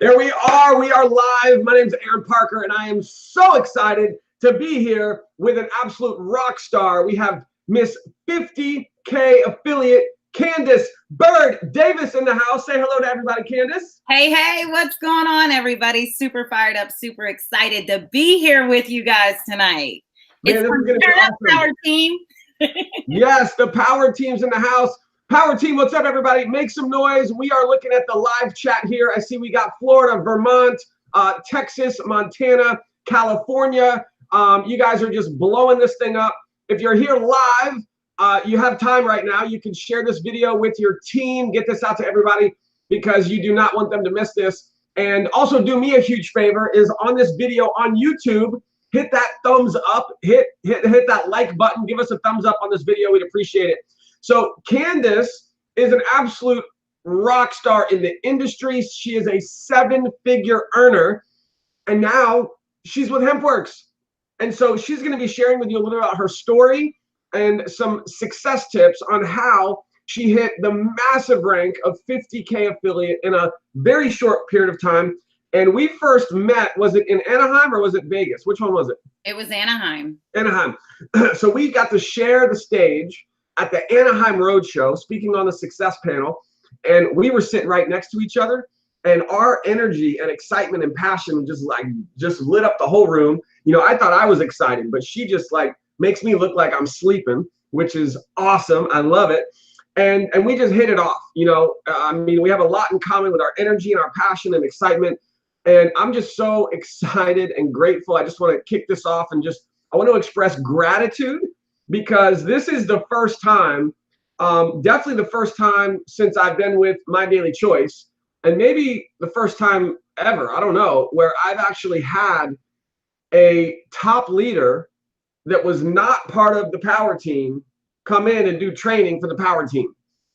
There we are. We are live. My name is Aron Parker, and I am so excited to be here with an absolute rock star. We have Miss 50K affiliate Candace Byrd Davis in the house. Say hello to everybody, Candace. Hey, what's going on, everybody? Super fired up, super excited to be here with you guys tonight. Man, it's this is gonna be awesome. Power team. Yes, the power team's in the house. Power team, what's up, everybody? Make some noise. We are looking at the live chat here. I see we got Florida, Vermont, Texas, Montana, California. You guys are just blowing this thing up. If you're here live, you have time right now. You can share this video with your team. Get this out to everybody because you do not want them to miss this. And also do me a huge favor is on this video on YouTube, hit that thumbs up, hit that like button. Give us a thumbs up on this video. We'd appreciate it. So Candace is an absolute rock star in the industry. She is a 7-figure earner, and now she's with Hempworx. And so she's going to be sharing with you a little about her story and some success tips on how she hit the massive rank of 50K affiliate in a very short period of time. And we first met, was it in Anaheim or was it Vegas? Which one was it? It was Anaheim. Anaheim. So we got to share the stage at the Anaheim Roadshow, speaking on the success panel, and we were sitting right next to each other, and our energy and excitement and passion just lit up the whole room. You know, I thought I was excited, but she just makes me look like I'm sleeping, which is awesome. I love it. And we just hit it off. You know, I mean, we have a lot in common with our energy and our passion and excitement. And I'm just so excited and grateful. I just want to kick this off and I want to express gratitude because this is the first time, definitely the first time since I've been with My Daily Choice, and maybe the first time ever, I don't know, where I've actually had a top leader that was not part of the power team come in and do training for the power team.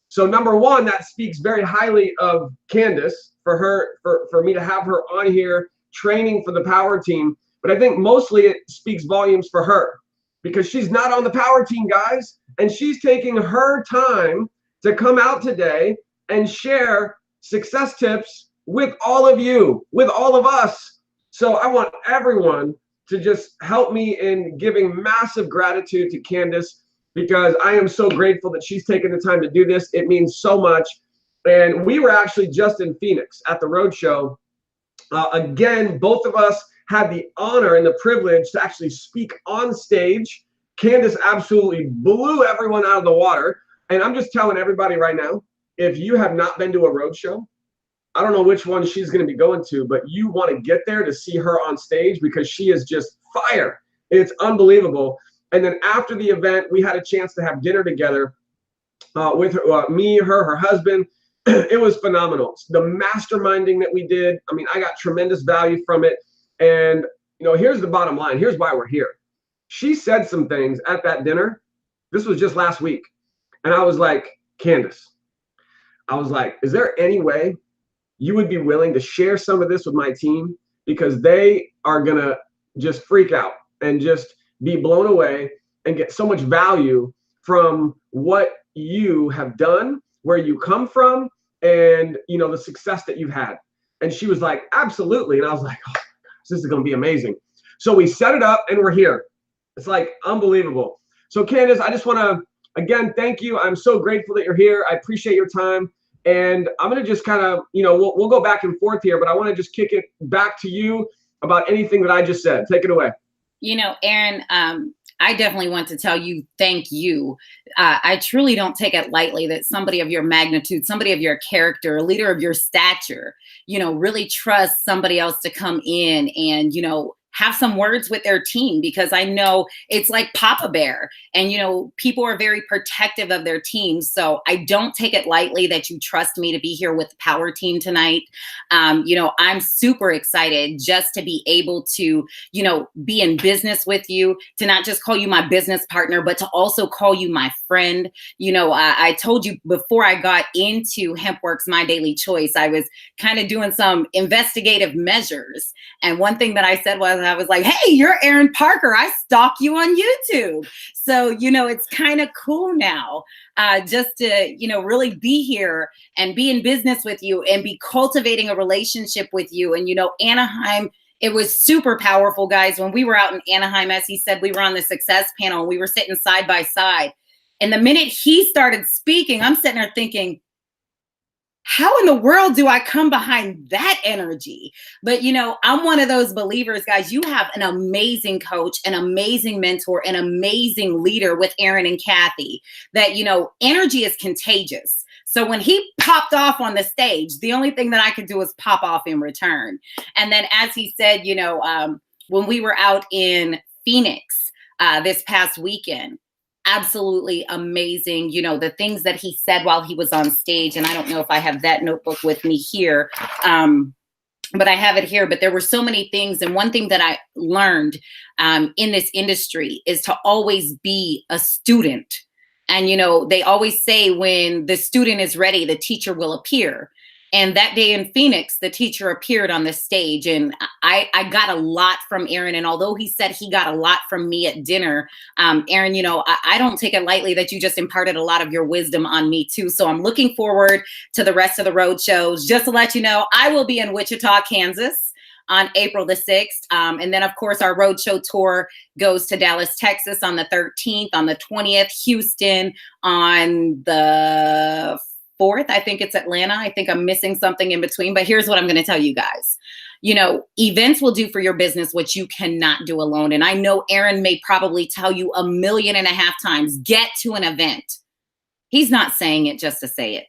So number one, that speaks very highly of Candace for me to have her on here training for the power team. But I think mostly it speaks volumes for her because she's not on the power team, guys. And she's taking her time to come out today and share success tips with all of you, with all of us. So I want everyone to just help me in giving massive gratitude to Candace because I am so grateful that she's taken the time to do this. It means so much. And we were actually just in Phoenix at the Roadshow. Again, both of us had the honor and the privilege to actually speak on stage. Candace absolutely blew everyone out of the water. And I'm just telling everybody right now, if you have not been to a Roadshow, I don't know which one she's going to be going to, but you want to get there to see her on stage because she is just fire. It's unbelievable. And then after the event, we had a chance to have dinner together with her, me, her husband. It was phenomenal. The masterminding that we did, I mean, I got tremendous value from it. And, you know, here's the bottom line. Here's why we're here. She said some things at that dinner. This was just last week. And I was like, Candace, I was like, is there any way you would be willing to share some of this with my team? Because they are going to just freak out and just be blown away and get so much value from what you have done, where you come from, and, you know, the success that you've had. And she was like, absolutely. And I was like, oh, this is going to be amazing. So we set it up and we're here. It's like unbelievable. So Candace, I just want to, again, thank you. I'm so grateful that you're here. I appreciate your time. And I'm going to just kind of, you know, we'll go back and forth here, but I want to just kick it back to you about anything that I just said. Take it away. You know, Aron, I definitely want to tell you, thank you. I truly don't take it lightly that somebody of your magnitude, somebody of your character, a leader of your stature, you know, really trusts somebody else to come in and, you know, have some words with their team, because I know it's like Papa Bear, and, you know, people are very protective of their teams. So I don't take it lightly that you trust me to be here with the power team tonight. You know, I'm super excited just to be able to, you know, be in business with you, to not just call you my business partner, but to also call you my friend. You know, I told you before I got into Hempworx, My Daily Choice, I was kind of doing some investigative measures. And one thing that I said was, I was like, hey, you're Aron Parker. I stalk you on YouTube. So, it's kind of cool now just to, really be here and be in business with you and be cultivating a relationship with you. And, Anaheim, it was super powerful, guys. When we were out in Anaheim, as he said, we were on the success panel and we were sitting side by side. And the minute he started speaking, I'm sitting there thinking, how in the world do I come behind that energy? But, I'm one of those believers, guys. You have an amazing coach, an amazing mentor, an amazing leader with Aron and Kathy that, energy is contagious. So when he popped off on the stage, the only thing that I could do was pop off in return. And then as he said, when we were out in Phoenix this past weekend, absolutely amazing. The things that he said while he was on stage, and I don't know if I have that notebook with me here, but I have it here. But there were so many things. And one thing that I learned in this industry is to always be a student. And, they always say when the student is ready, the teacher will appear. And that day in Phoenix, the teacher appeared on the stage, and I got a lot from Aron. And although he said he got a lot from me at dinner, Aron, I don't take it lightly that you just imparted a lot of your wisdom on me too. So I'm looking forward to the rest of the road shows. Just to let you know, I will be in Wichita, Kansas on April the 6th. And then, of course, our roadshow tour goes to Dallas, Texas on the 13th, on the 20th, Houston on the 4th. I think it's Atlanta. I think I'm missing something in between, but here's what I'm going to tell you guys. Events will do for your business what you cannot do alone. And I know Aron may probably tell you 1.5 million times, get to an event. He's not saying it just to say it,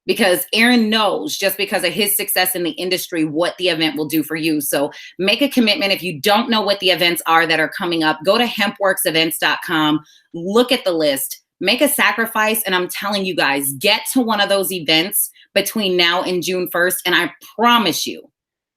because Aron knows, just because of his success in the industry, what the event will do for you. So make a commitment. If you don't know what the events are that are coming up, go to hempworxevents.com, look at the list. Make a sacrifice, and I'm telling you guys, get to one of those events between now and June 1st, and I promise you,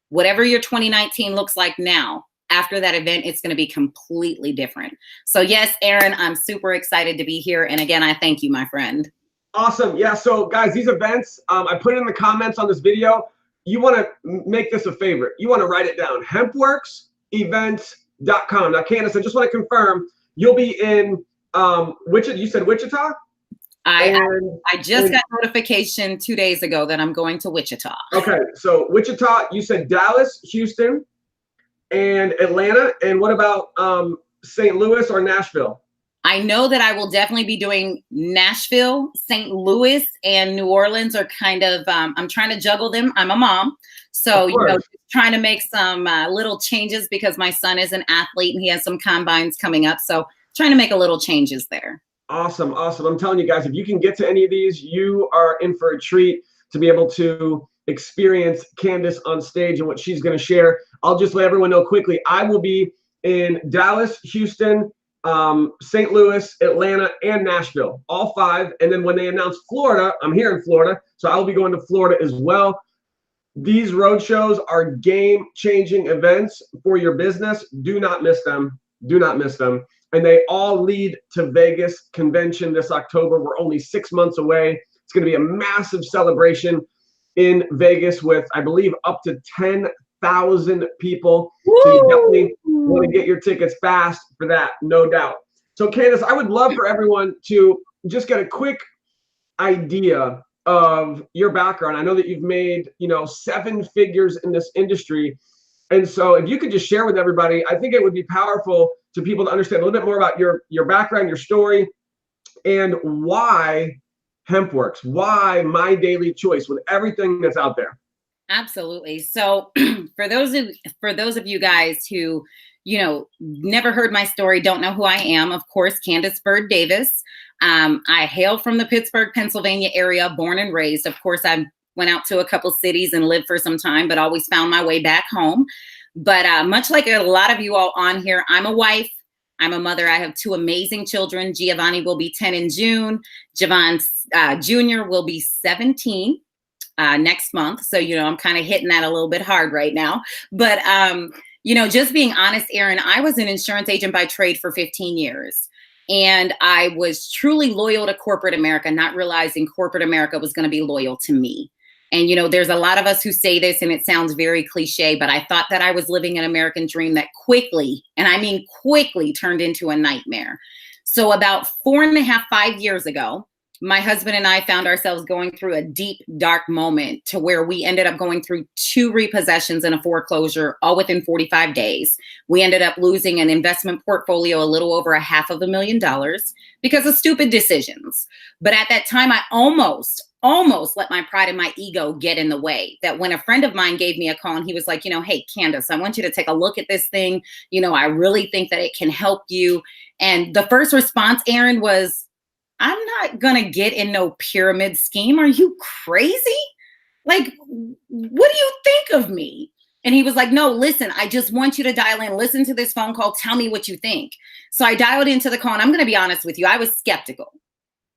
whatever your 2019 looks like now, after that event, it's going to be completely different. So yes, Aron, I'm super excited to be here, and again, I thank you, my friend. Awesome. Yeah, so guys, these events, I put it in the comments on this video. You want to make this a favorite. You want to write it down, hempworxevents.com. Now, Candace, I just want to confirm, you'll be in Wichita. You said Wichita? I just got notification 2 days ago that I'm going to Wichita. Okay, so Wichita, you said Dallas, Houston, and Atlanta. And what about St. Louis or Nashville? I know that I will definitely be doing Nashville, St. Louis, and New Orleans are kind of, I'm trying to juggle them. I'm a mom. So, trying to make some little changes because my son is an athlete and he has some combines coming up. So trying to make a little changes there. Awesome. Awesome. I'm telling you guys, if you can get to any of these, you are in for a treat to be able to experience Candace on stage and what she's going to share. I'll just let everyone know quickly. I will be in Dallas, Houston, St. Louis, Atlanta, and Nashville, all 5. And then when they announce Florida, I'm here in Florida, so I'll be going to Florida as well. These road shows are game-changing events for your business. Do not miss them. Do not miss them. And they all lead to Vegas convention this October. We're only 6 months away. It's going to be a massive celebration in Vegas with, I believe, up to 10,000 people. Woo! So you definitely want to get your tickets fast for that, no doubt. So Candace, I would love for everyone to just get a quick idea of your background. I know that you've made, 7 figures in this industry. And so if you could just share with everybody, I think it would be powerful to people to understand a little bit more about your background, your story, and why Hempworx, why my daily choice with everything that's out there. Absolutely. So for those of you guys who, never heard my story, don't know who I am, of course, Candace Byrd Davis. I hail from the Pittsburgh, Pennsylvania area, born and raised. Of course, I went out to a couple cities and lived for some time, but always found my way back home. But much like a lot of you all on here, I'm a wife. I'm a mother. I have 2 amazing children. Giovanni will be 10 in June. Javon Jr. will be 17 next month. So, I'm kind of hitting that a little bit hard right now. But, just being honest, Aron, I was an insurance agent by trade for 15 years. And I was truly loyal to corporate America, not realizing corporate America was going to be loyal to me. And, there's a lot of us who say this and it sounds very cliche, but I thought that I was living an American dream that quickly, and I mean quickly, turned into a nightmare. So about 4.5, 5 years ago, my husband and I found ourselves going through a deep, dark moment to where we ended up going through 2 repossessions and a foreclosure all within 45 days. We ended up losing an investment portfolio a little over $500,000 because of stupid decisions. But at that time, I almost let my pride and my ego get in the way. That when a friend of mine gave me a call and he was like, hey, Candace, I want you to take a look at this thing. I really think that it can help you. And the first response, Aron, was, I'm not going to get in no pyramid scheme. Are you crazy? Like, what do you think of me? And he was like, no, listen, I just want you to dial in, listen to this phone call. Tell me what you think. So I dialed into the call, and I'm going to be honest with you. I was skeptical,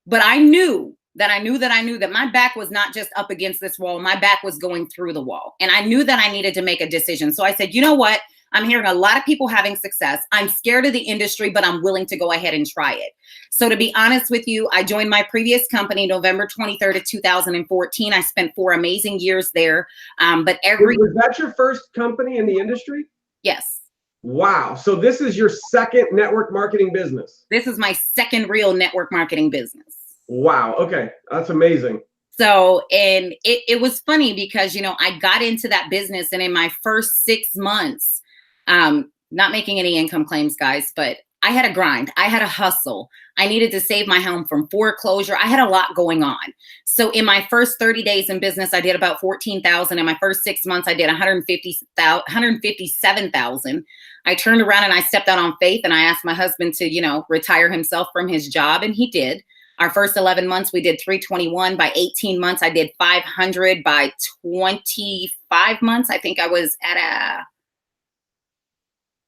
but I knew that my back was not just up against this wall. My back was going through the wall. And I knew that I needed to make a decision. So I said, you know what? I'm hearing a lot of people having success. I'm scared of the industry, but I'm willing to go ahead and try it. So to be honest with you, I joined my previous company November 23rd of 2014. I spent 4 amazing years there. Was that your first company in the industry? Yes. Wow. So this is your second network marketing business. This is my second real network marketing business. Wow. Okay. That's amazing. So, and it was funny because, I got into that business, and in my first 6 months, not making any income claims, guys, but I had a grind. I had a hustle. I needed to save my home from foreclosure. I had a lot going on. So in my first 30 days in business, I did about 14,000. In my first 6 months, I did 157,000. I turned around and I stepped out on faith, and I asked my husband to, retire himself from his job. And he did. Our first 11 months, we did 321. By 18 months, I did 500. By 25 months, I think I was at a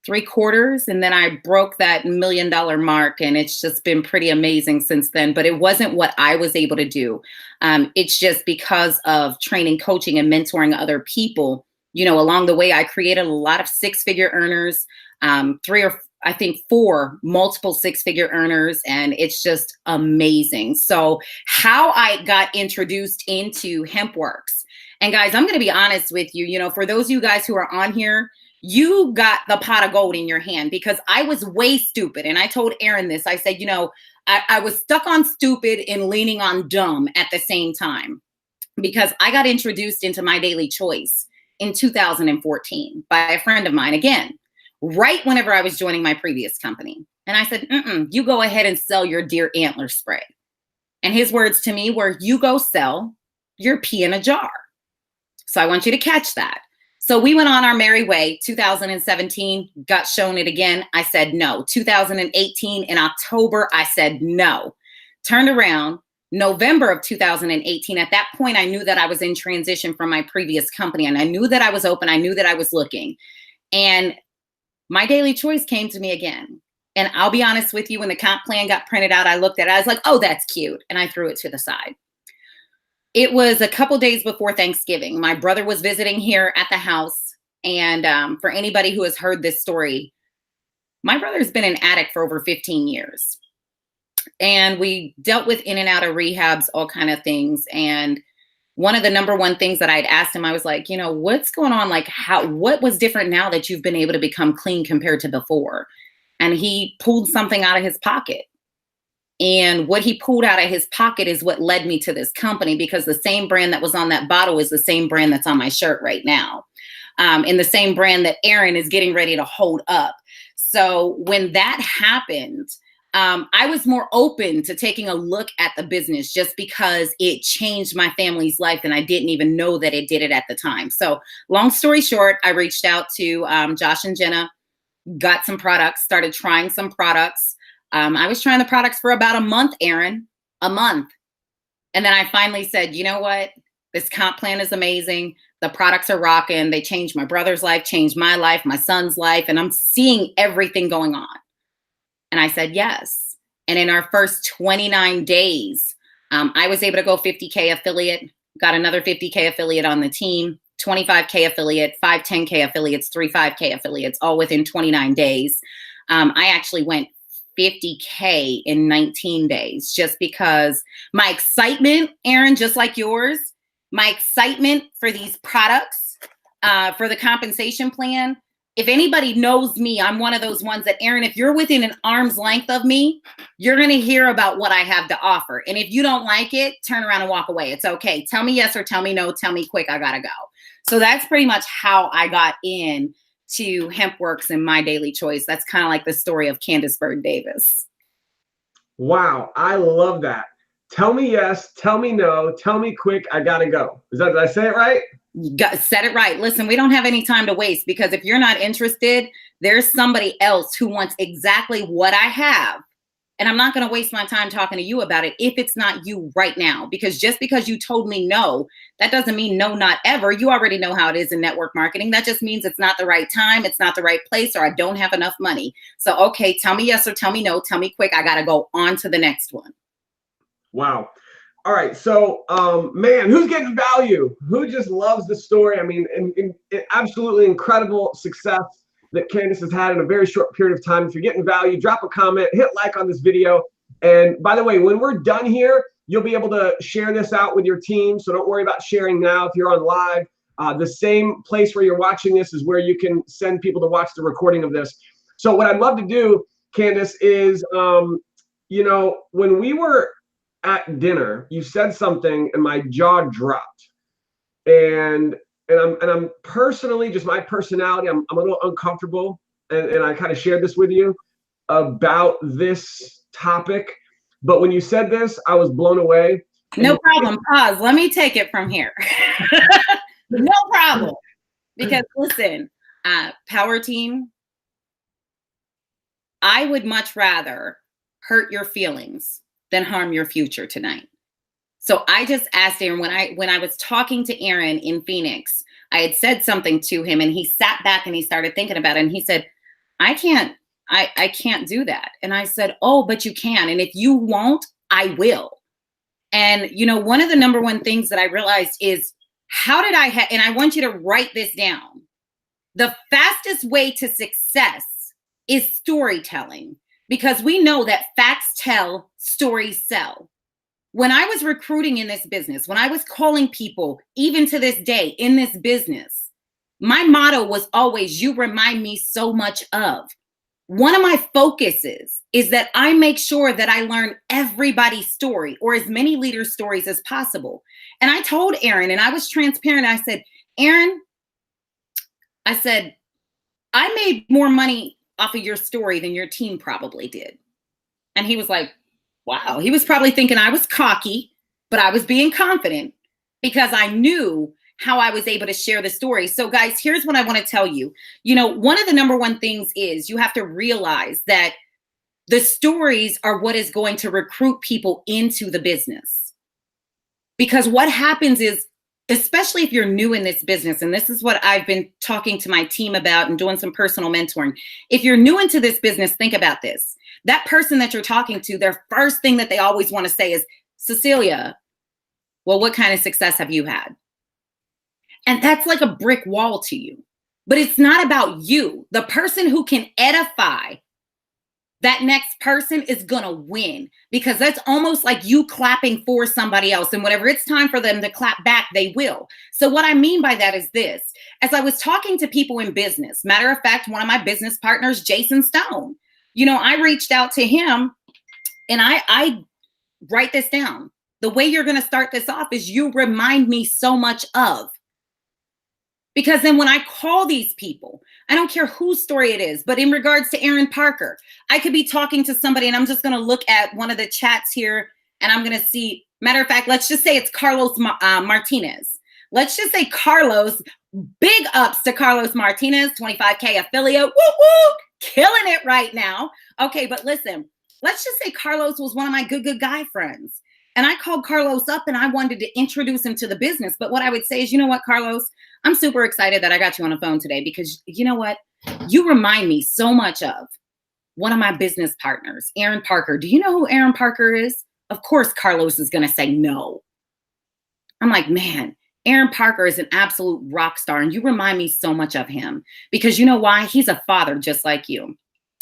3/4. And then I broke that $1 million mark, and it's just been pretty amazing since then. But it wasn't what I was able to do. It's just because of training, coaching, and mentoring other people. Along the way, I created a lot of 6-figure earners, 4 multiple 6-figure earners, and it's just amazing. So how I got introduced into Hempworx, and guys, I'm going to be honest with you, for those of you guys who are on here, you got the pot of gold in your hand, because I was way stupid. And I told Aron this, I said, I was stuck on stupid and leaning on dumb at the same time, because I got introduced into My Daily Choice in 2014 by a friend of mine, again, right whenever I was joining my previous company. And I said, you go ahead and sell your deer antler spray. And his words to me were, you go sell your pee in a jar. So I want you to catch that. So we went on our merry way. 2017, got shown it again. I said no. 2018 in October, I said no. Turned around, November of 2018. At that point, I knew that I was in transition from my previous company, and I knew that I was open. I knew that I was looking. And My Daily Choice came to me again. And I'll be honest with you, when the comp plan got printed out, I looked at it, I was like, oh, that's cute. And I threw it to the side. It was a couple days before Thanksgiving. My brother was visiting here at the house. And for anybody who has heard this story, my brother's been an addict for over 15 years. And we dealt with in and out of rehabs, all kind of things. And one of the number one things that I'd asked him, I was like, what's going on? Like, what was different now that you've been able to become clean compared to before? And he pulled something out of his pocket. And what he pulled out of his pocket is what led me to this company, because the same brand that was on that bottle is the same brand that's on my shirt right now. And the same brand that Aron is getting ready to hold up. So when that happened, I was more open to taking a look at the business, just because it changed my family's life, and I didn't even know that it did it at the time. So long story short, I reached out to Josh and Jenna, got some products, started trying some products. I was trying the products for about a month, Aron, a month. And then I finally said, you know what? This comp plan is amazing. The products are rocking. They changed my brother's life, changed my life, my son's life, and I'm seeing everything going on. And I said, yes. And in our first 29 days, I was able to go 50K affiliate, got another 50K affiliate on the team, 25K affiliate, 5 10K affiliates, 3 5K affiliates, all within 29 days. I actually went 50K in 19 days, just because my excitement, Aron, just like yours, my excitement for these products, for the compensation plan. If anybody knows me, I'm one of those ones that, Aron, if you're within an arm's length of me, you're going to hear about what I have to offer. And if you don't like it, turn around and walk away. It's okay. Tell me yes or tell me no. Tell me quick. I got to go. So that's pretty much how I got in to Hempworx and My Daily Choice. That's kind of like the story of Candace Byrd Davis. Wow. I love that. Tell me yes, tell me no, tell me quick. I got to go. Did I say it right? Said it right. Listen, we don't have any time to waste, because if you're not interested, there's somebody else who wants exactly what I have. And I'm not going to waste my time talking to you about it if it's not you right now, because just because you told me no, that doesn't mean no, not ever. You already know how it is in network marketing. That just means it's not the right time. It's not the right place, or I don't have enough money. So, okay, tell me yes or tell me no. Tell me quick. I got to go on to the next one. Wow. All right. So, man, who's getting value? Who just loves the story? I mean, absolutely incredible success that Candace has had in a very short period of time. If you're getting value, drop a comment, hit like on this video. And by the way, when we're done here, you'll be able to share this out with your team. So don't worry about sharing now if you're on live. The same place where you're watching this is where you can send people to watch the recording of this. So what I'd love to do, Candace, is, when we were at dinner, you said something and my jaw dropped. And I'm personally, just my personality, I'm a little uncomfortable. And I kind of shared this with you about this topic. But when you said this, I was blown away. No problem. Pause. Let me take it from here. No problem. Because listen, power team, I would much rather hurt your feelings than harm your future tonight. So I just asked Aron, when I was talking to Aron in Phoenix, I had said something to him and he sat back and he started thinking about it. And he said, I can't do that. And I said, oh, but you can. And if you won't, I will. And, one of the number one things that I realized is, how did and I want you to write this down. The fastest way to success is storytelling, because we know that facts tell, stories sell. When I was recruiting in this business, when I was calling people, even to this day in this business, my motto was always, you remind me so much of. One of my focuses is that I make sure that I learn everybody's story, or as many leaders' stories as possible. And I told Aron, and I was transparent. I said, Aron, I made more money off of your story than your team probably did. And he was like, wow. He was probably thinking I was cocky, but I was being confident because I knew how I was able to share the story. So guys, here's what I want to tell you. One of the number one things is you have to realize that the stories are what is going to recruit people into the business. Because what happens is, especially if you're new in this business, and this is what I've been talking to my team about and doing some personal mentoring. If you're new into this business, think about this. That person that you're talking to, their first thing that they always want to say is, Cecilia, well, what kind of success have you had? And that's like a brick wall to you. But it's not about you. The person who can edify that next person is going to win, because that's almost like you clapping for somebody else. And whenever it's time for them to clap back, they will. So what I mean by that is this. As I was talking to people in business, matter of fact, one of my business partners, Jason Stone, I reached out to him and I write this down. The way you're going to start this off is you remind me so much of. Because then when I call these people, I don't care whose story it is, but in regards to Aron Parker, I could be talking to somebody and I'm just going to look at one of the chats here and I'm going to see, matter of fact, let's just say it's Carlos Martinez. Let's just say Carlos, big ups to Carlos Martinez, 25K affiliate, woo woo, killing it right now. Okay, but listen, let's just say Carlos was one of my good guy friends. And I called Carlos up and I wanted to introduce him to the business. But what I would say is, you know what, Carlos, I'm super excited that I got you on the phone today, because you know what? You remind me so much of one of my business partners, Aron Parker. Do you know who Aron Parker is? Of course, Carlos is going to say no. I'm like, man, Aron Parker is an absolute rock star. And you remind me so much of him, because you know why? He's a father just like you.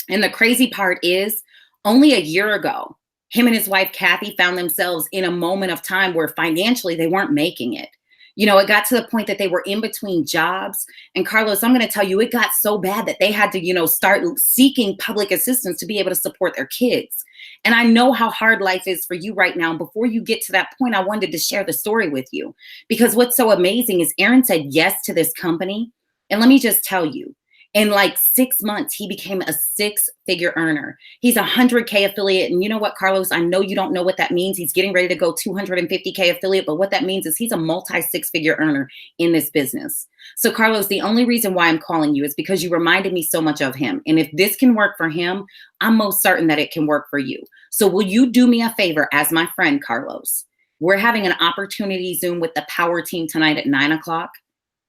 And the crazy part is, only a year ago, him and his wife, Kathy, found themselves in a moment of time where financially they weren't making it. You know, it got to the point that they were in between jobs. And Carlos, I'm going to tell you, it got so bad that they had to, you know, start seeking public assistance to be able to support their kids. And I know how hard life is for you right now. And before you get to that point, I wanted to share the story with you, because what's so amazing is Aron said yes to this company. And let me just tell you, in like 6 months, he became a 6-figure earner. He's a 100K affiliate. And you know what, Carlos, I know you don't know what that means. He's getting ready to go 250K affiliate. But what that means is he's a multi-6-figure earner in this business. So Carlos, the only reason why I'm calling you is because you reminded me so much of him. And if this can work for him, I'm most certain that it can work for you. So will you do me a favor as my friend, Carlos? We're having an opportunity Zoom with the power team tonight at 9 o'clock.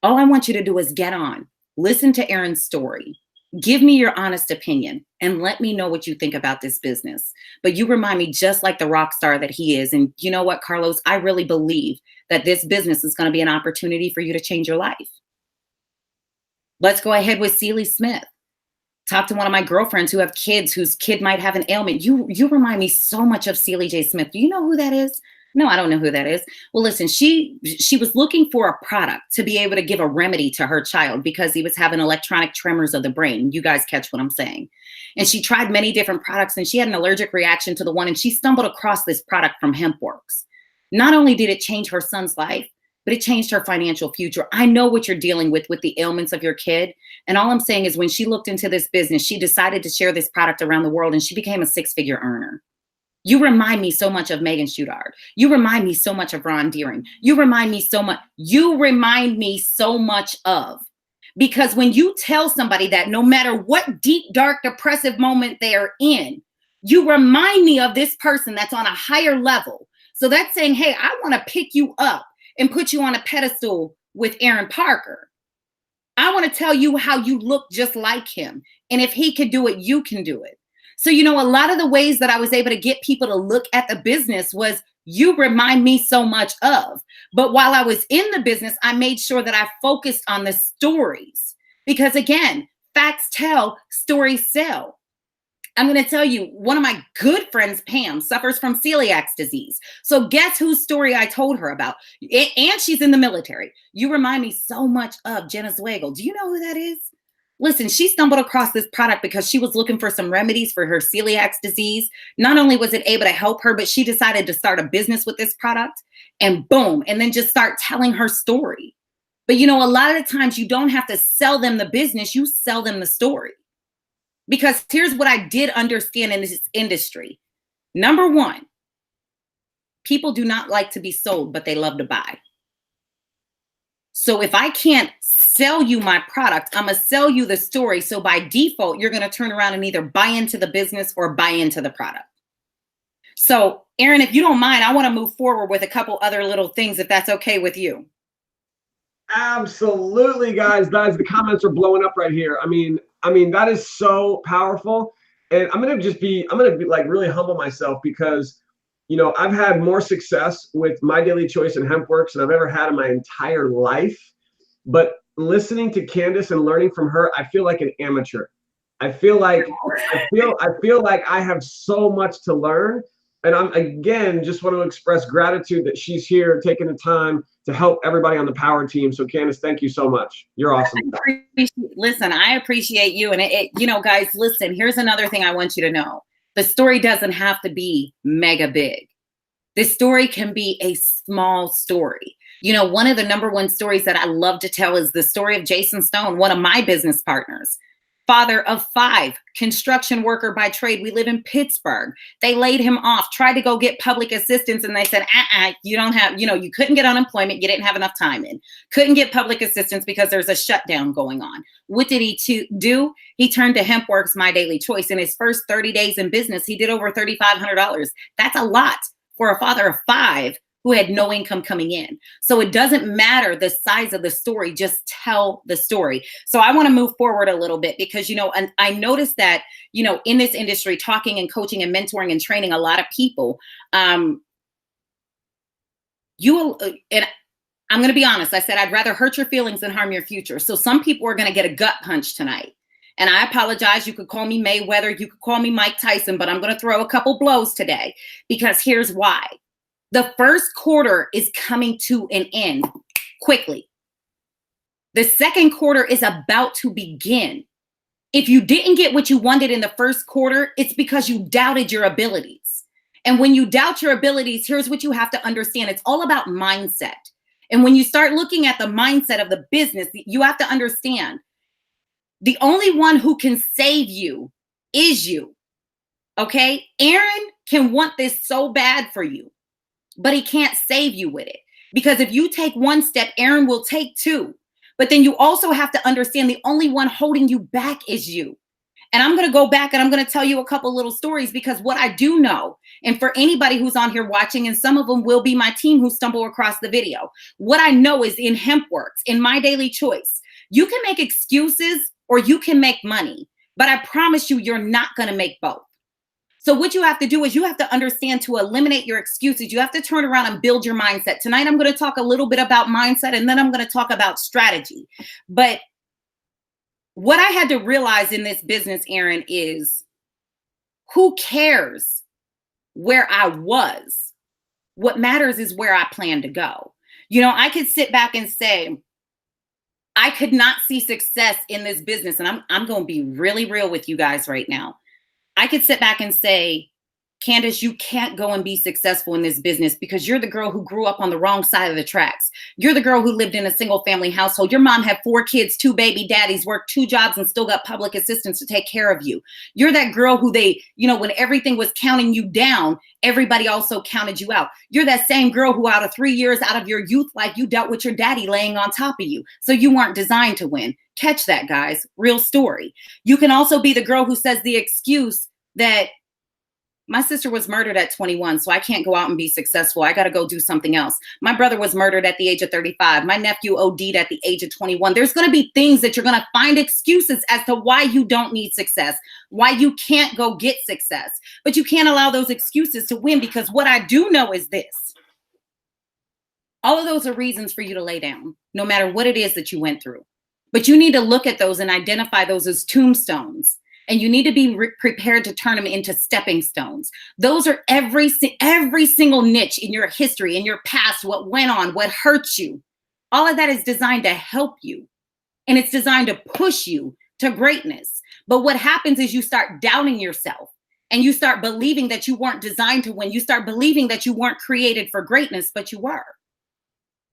All I want you to do is get on. Listen to Aron's story. Give me your honest opinion and let me know what you think about this business. But you remind me just like the rock star that he is. And you know what, Carlos, I really believe that this business is going to be an opportunity for you to change your life. Let's go ahead with Celie Smith. Talk to one of my girlfriends who have kids whose kid might have an ailment. You remind me so much of Celie J. Smith. Do you know who that is? No, I don't know who that is. Well, listen, she was looking for a product to be able to give a remedy to her child because he was having electronic tremors of the brain. You guys catch what I'm saying? And she tried many different products and she had an allergic reaction to the one, and she stumbled across this product from Hempworx. Not only did it change her son's life, but it changed her financial future. I know what you're dealing with the ailments of your kid. And all I'm saying is when she looked into this business, she decided to share this product around the world and she became a 6-figure earner. You remind me so much of Megan Shudard. You remind me so much of Ron Deering. You remind me so much of, because when you tell somebody that no matter what deep, dark, depressive moment they are in, you remind me of this person that's on a higher level. So that's saying, hey, I want to pick you up and put you on a pedestal with Aron Parker. I want to tell you how you look just like him. And if he could do it, you can do it. So, you know, a lot of the ways that I was able to get people to look at the business was you remind me so much of. But while I was in the business, I made sure that I focused on the stories. Because again, facts tell, stories sell. I'm going to tell you, one of my good friends, Pam, suffers from celiac disease. So guess whose story I told her about? And she's in the military. You remind me so much of Jenna Zwagel. Do you know who that is? Listen, she stumbled across this product because she was looking for some remedies for her celiac disease. Not only was it able to help her, but she decided to start a business with this product and boom, and then just start telling her story. But you know, a lot of the times you don't have to sell them the business, you sell them the story. Because here's what I did understand in this industry. Number one, people do not like to be sold, but they love to buy. So if I can't sell you my product, I'm going to sell you the story. So by default, you're going to turn around and either buy into the business or buy into the product. So Aron, if you don't mind, I want to move forward with a couple other little things, if that's okay with you. Absolutely, guys. The comments are blowing up right here. I mean, that is so powerful. And I'm going to be like really humble myself because, you know, I've had more success with My Daily Choice and Hempworx than I've ever had in my entire life. But listening to Candace and learning from her, I feel like an amateur. I feel like I have so much to learn. And I'm, again, just want to express gratitude that she's here taking the time to help everybody on the power team. So Candace, thank you so much. You're awesome. Listen, I appreciate you. And you know, guys, listen, here's another thing I want you to know. The story doesn't have to be mega big. This story can be a small story. You know, one of the number one stories that I love to tell is the story of Jason Stone, one of my business partners. Father of 5, construction worker by trade. We live in Pittsburgh. They laid him off, tried to go get public assistance. And they said, you don't have, you know, you couldn't get unemployment. You didn't have enough time in. Couldn't get public assistance because there's a shutdown going on. What did he do? He turned to Hempworx, My Daily Choice. In his first 30 days in business, he did over $3,500. That's a lot for a father of 5 who had no income coming in. So it doesn't matter the size of the story, just tell the story. So I want to move forward a little bit because, you know, and I noticed that, you know, in this industry, talking and coaching and mentoring and training a lot of people, and I'm going to be honest, I said, I'd rather hurt your feelings than harm your future. So some people are going to get a gut punch tonight. And I apologize. You could call me Mayweather. You could call me Mike Tyson, but I'm going to throw a couple blows today because here's why. The first quarter is coming to an end quickly. The second quarter is about to begin. If you didn't get what you wanted in the first quarter, it's because you doubted your abilities. And when you doubt your abilities, here's what you have to understand. It's all about mindset. And when you start looking at the mindset of the business, you have to understand the only one who can save you is you. Okay? Aron can want this so bad for you, but he can't save you with it. Because if you take one step, Aron will take two. But then you also have to understand the only one holding you back is you. And I'm going to go back and I'm going to tell you a couple little stories, because what I do know, and for anybody who's on here watching, and some of them will be my team who stumble across the video, what I know is in Hempworx, in my daily choice, you can make excuses or you can make money, but I promise you, you're not going to make both. So what you have to do is you have to understand to eliminate your excuses. You have to turn around and build your mindset. Tonight, I'm going to talk a little bit about mindset, and then I'm going to talk about strategy. But what I had to realize in this business, Aron, is who cares where I was? What matters is where I plan to go. You know, I could sit back and say, I could not see success in this business. And I'm going to be really real with you guys right now. I could sit back and say, Candace, you can't go and be successful in this business because you're the girl who grew up on the wrong side of the tracks. You're the girl who lived in a single family household. Your mom had 4 kids, 2 baby daddies, worked 2 jobs, and still got public assistance to take care of you. You're that girl who they, you know, when everything was counting you down, everybody also counted you out. You're that same girl who out of 3 years out of your youth life, you dealt with your daddy laying on top of you. So you weren't designed to win. Catch that, guys. Real story. You can also be the girl who says the excuse that my sister was murdered at 21, so I can't go out and be successful. I got to go do something else. My brother was murdered at the age of 35. My nephew OD'd at the age of 21. There's going to be things that you're going to find excuses as to why you don't need success, why you can't go get success. But you can't allow those excuses to win, because what I do know is this. All of those are reasons for you to lay down, no matter what it is that you went through. But you need to look at those and identify those as tombstones. And you need to be prepared to turn them into stepping stones. Those are every single niche in your history, in your past, what went on, what hurt you. All of that is designed to help you. And it's designed to push you to greatness. But what happens is you start doubting yourself, and you start believing that you weren't designed to win. You start believing that you weren't created for greatness, but you were.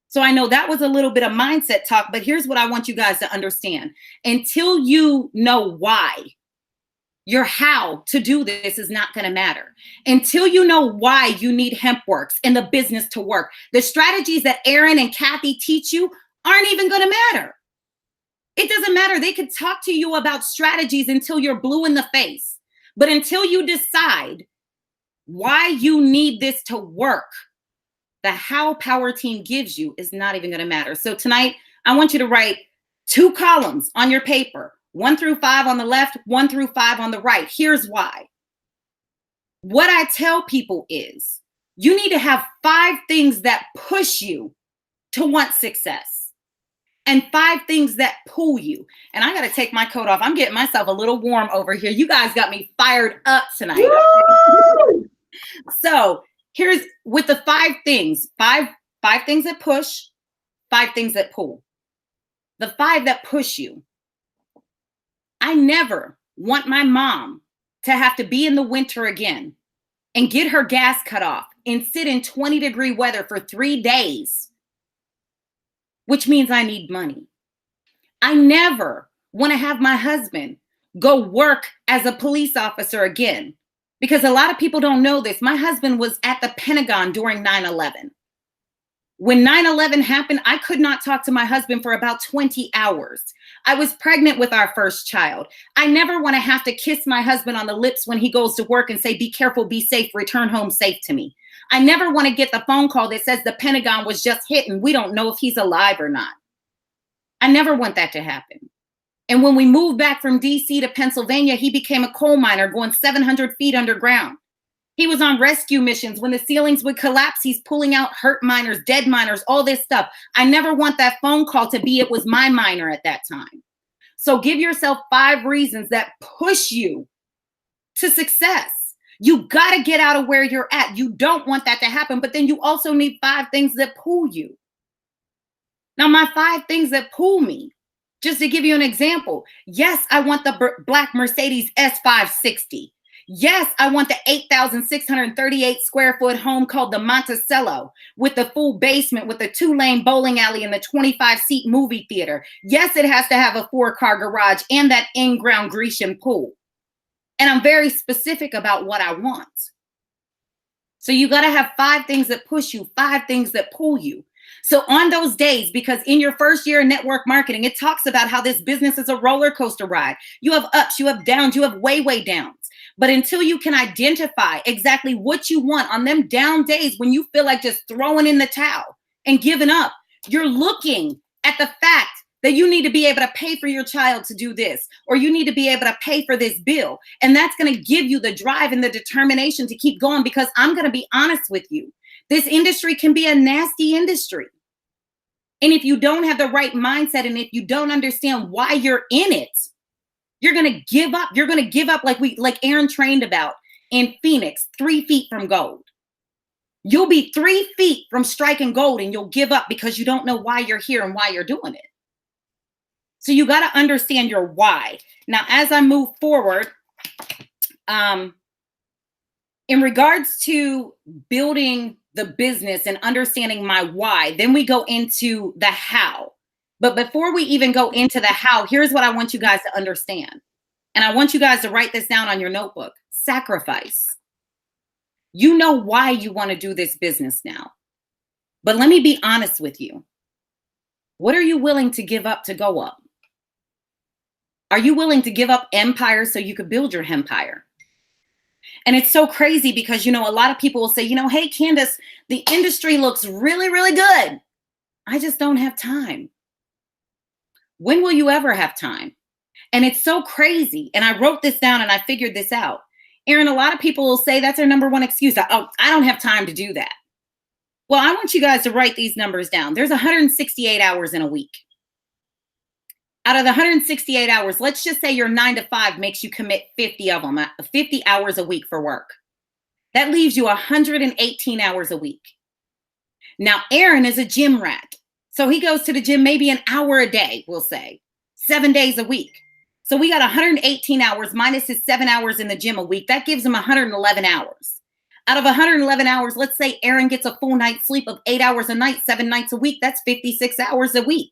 So I know that was a little bit of mindset talk, but here's what I want you guys to understand. Until you know why, your how to do this is not going to matter. Until you know why you need Hempworx and the business to work, the strategies that Aron and Kathy teach you aren't even going to matter. It doesn't matter. They could talk to you about strategies until you're blue in the face. But until you decide why you need this to work, the how Power Team gives you is not even going to matter. So tonight, I want you to write 2 columns on your paper. 1 through 5 on the left, 1 through 5 on the right. Here's why. What I tell people is you need to have 5 things that push you to want success, and 5 things that pull you. And I got to take my coat off. I'm getting myself a little warm over here. You guys got me fired up tonight. So here's with the 5 things, 5 things that push, 5 things that pull. The 5 that push you. I never want my mom to have to be in the winter again and get her gas cut off and sit in 20-degree weather for 3 days, which means I need money. I never want to have my husband go work as a police officer again, because a lot of people don't know this. My husband was at the Pentagon during 9/11. When 9/11 happened, I could not talk to my husband for about 20 hours. I was pregnant with our first child. I never want to have to kiss my husband on the lips when he goes to work and say, be careful, be safe, return home safe to me. I never want to get the phone call that says the Pentagon was just hit and we don't know if he's alive or not. I never want that to happen. And when we moved back from DC to Pennsylvania, he became a coal miner going 700 feet underground. He was on rescue missions. When the ceilings would collapse, he's pulling out hurt miners, dead miners, all this stuff. I never want that phone call to be, it was my miner at that time. So give yourself 5 reasons that push you to success. You got to get out of where you're at. You don't want that to happen, but then you also need 5 things that pull you. Now, my 5 things that pull me, just to give you an example. Yes, I want the black Mercedes S560. Yes, I want the 8,638 square foot home called the Monticello with the full basement, with the 2-lane bowling alley and the 25-seat movie theater. Yes, it has to have a 4-car garage and that in-ground Grecian pool. And I'm very specific about what I want. So you got to have 5 things that push you, 5 things that pull you. So on those days, because in your first year in network marketing, it talks about how this business is a roller coaster ride. You have ups, you have downs, you have way, way downs. But until you can identify exactly what you want on them down days when you feel like just throwing in the towel and giving up, you're looking at the fact that you need to be able to pay for your child to do this, or you need to be able to pay for this bill. And that's going to give you the drive and the determination to keep going, because I'm going to be honest with you. This industry can be a nasty industry. And if you don't have the right mindset, and if you don't understand why you're in it, you're going to give up. You're going to give up like Aron trained about in Phoenix, 3 feet from gold. You'll be 3 feet from striking gold and you'll give up because you don't know why you're here and why you're doing it. So you got to understand your why. Now, as I move forward, in regards to building the business and understanding my why, then we go into the how. But before we even go into the how, here's what I want you guys to understand. And I want you guys to write this down on your notebook. Sacrifice. You know why you want to do this business now. But let me be honest with you. What are you willing to give up to go up? Are you willing to give up empire so you could build your empire? And it's so crazy because, a lot of people will say, hey, Candace, the industry looks really, really good. I just don't have time. When will you ever have time? And it's so crazy. And I wrote this down and I figured this out. Aron, a lot of people will say that's their number one excuse. I don't have time to do that. Well, I want you guys to write these numbers down. There's 168 hours in a week. Out of the 168 hours, let's just say your 9 to 5 makes you commit 50 of them, 50 hours a week for work. That leaves you 118 hours a week. Now, Aron is a gym rat. So he goes to the gym maybe an hour a day, we'll say, 7 days a week. So we got 118 hours minus his 7 hours in the gym a week. That gives him 111 hours. Out of 111 hours, let's say Aron gets a full night's sleep of 8 hours a night, 7 nights a week. That's 56 hours a week.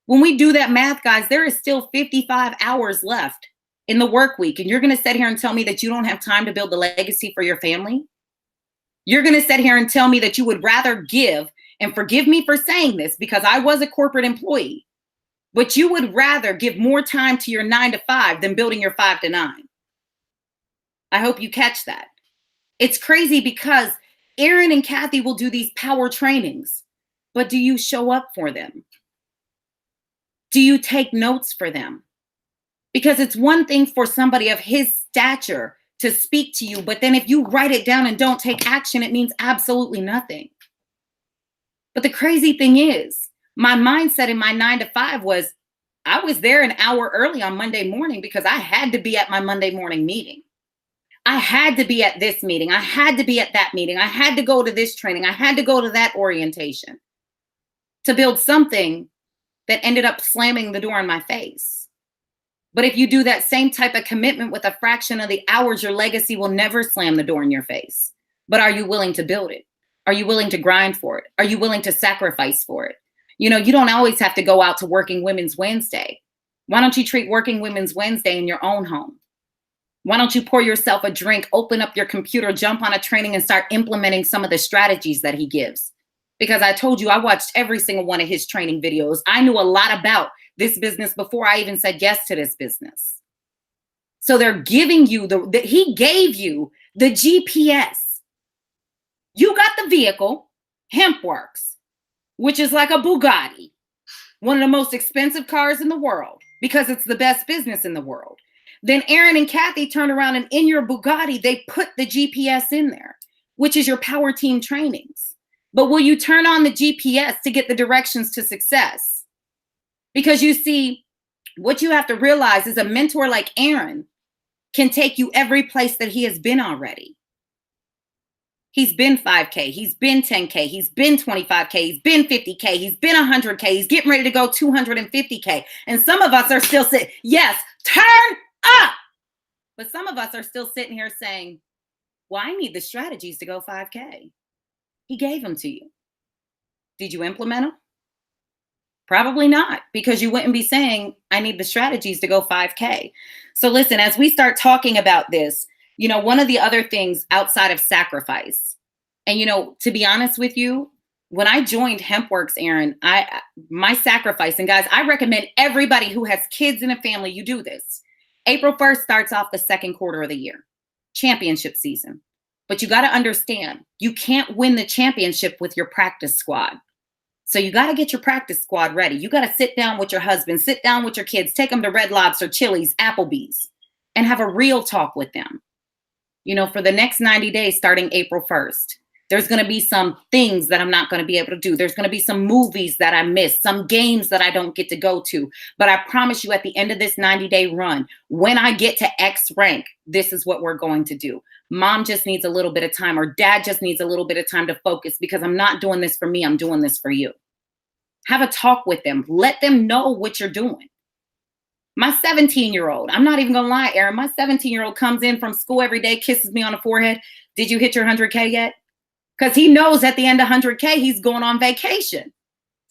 When we do that math, guys, there is still 55 hours left in the work week. And you're going to sit here and tell me that you don't have time to build a legacy for your family? You're going to sit here and tell me that you would rather give, and forgive me for saying this because I was a corporate employee, but you would rather give more time to your 9 to 5 than building your 5 to 9. I hope you catch that. It's crazy because Aron and Kathy will do these power trainings, but do you show up for them? Do you take notes for them? Because it's one thing for somebody of his stature to speak to you, but then if you write it down and don't take action, it means absolutely nothing. But the crazy thing is, my mindset in my 9 to 5 was, I was there an hour early on Monday morning because I had to be at my Monday morning meeting. I had to be at this meeting. I had to be at that meeting. I had to go to this training. I had to go to that orientation to build something that ended up slamming the door in my face. But if you do that same type of commitment with a fraction of the hours, your legacy will never slam the door in your face. But are you willing to build it? Are you willing to grind for it? Are you willing to sacrifice for it? You don't always have to go out to Working Women's Wednesday. Why don't you treat Working Women's Wednesday in your own home? Why don't you pour yourself a drink, open up your computer, jump on a training and start implementing some of the strategies that he gives? Because I told you, I watched every single one of his training videos. I knew a lot about this business before I even said yes to this business. So they're giving you he gave you the GPS. You got the vehicle, Hempworx, which is like a Bugatti, one of the most expensive cars in the world because it's the best business in the world. Then Aron and Kathy turn around and in your Bugatti, they put the GPS in there, which is your power team trainings. But will you turn on the GPS to get the directions to success? Because you see, what you have to realize is a mentor like Aron can take you every place that he has been already. He's been 5K. He's been 10K. He's been 25K. He's been 50K. He's been 100K. He's getting ready to go 250K. And some of us are still sitting, yes, turn up. But some of us are still sitting here saying, well, I need the strategies to go 5K. He gave them to you. Did you implement them? Probably not, because you wouldn't be saying, I need the strategies to go 5K. So listen, as we start talking about this, you know, one of the other things outside of sacrifice, and, you know, to be honest with you, when I joined Hempworx, Aron, my sacrifice, and guys, I recommend everybody who has kids in a family, you do this. April 1st starts off the second quarter of the year, championship season. But you got to understand, you can't win the championship with your practice squad. So you got to get your practice squad ready. You got to sit down with your husband, sit down with your kids, take them to Red Lobster, Chili's, Applebee's, and have a real talk with them. You know, for the next 90 days, starting April 1st, there's going to be some things that I'm not going to be able to do. There's going to be some movies that I miss, some games that I don't get to go to. But I promise you, at the end of this 90-day run, when I get to X rank, this is what we're going to do. Mom just needs a little bit of time, or dad just needs a little bit of time to focus, because I'm not doing this for me. I'm doing this for you. Have a talk with them. Let them know what you're doing. My 17-year-old, I'm not even going to lie, Aron, my 17-year-old comes in from school every day, kisses me on the forehead. Did you hit your 100K yet? Because he knows at the end of 100K, he's going on vacation.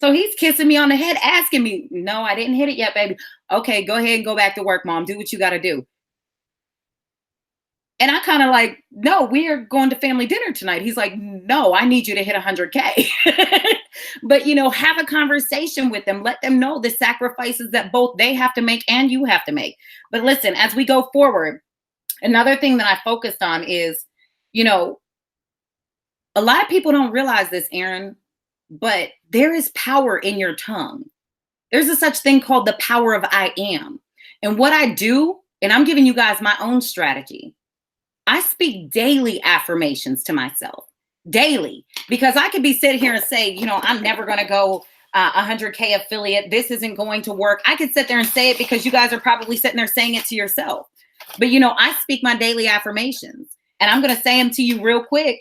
So he's kissing me on the head, asking me, no, I didn't hit it yet, baby. Okay, go ahead and go back to work, Mom. Do what you got to do. And I kind of like, no, we are going to family dinner tonight. He's like, no, I need you to hit 100K. But, you know, have a conversation with them. Let them know the sacrifices that both they have to make and you have to make. But listen, as we go forward, another thing that I focused on is, you know, a lot of people don't realize this, Aron, but there is power in your tongue. There's a such thing called the power of I am. And what I do, and I'm giving you guys my own strategy, I speak daily affirmations to myself, daily, because I could be sitting here and say, you know, I'm never going to go 100K affiliate. This isn't going to work. I could sit there and say it because you guys are probably sitting there saying it to yourself. But, you know, I speak my daily affirmations, and I'm going to say them to you real quick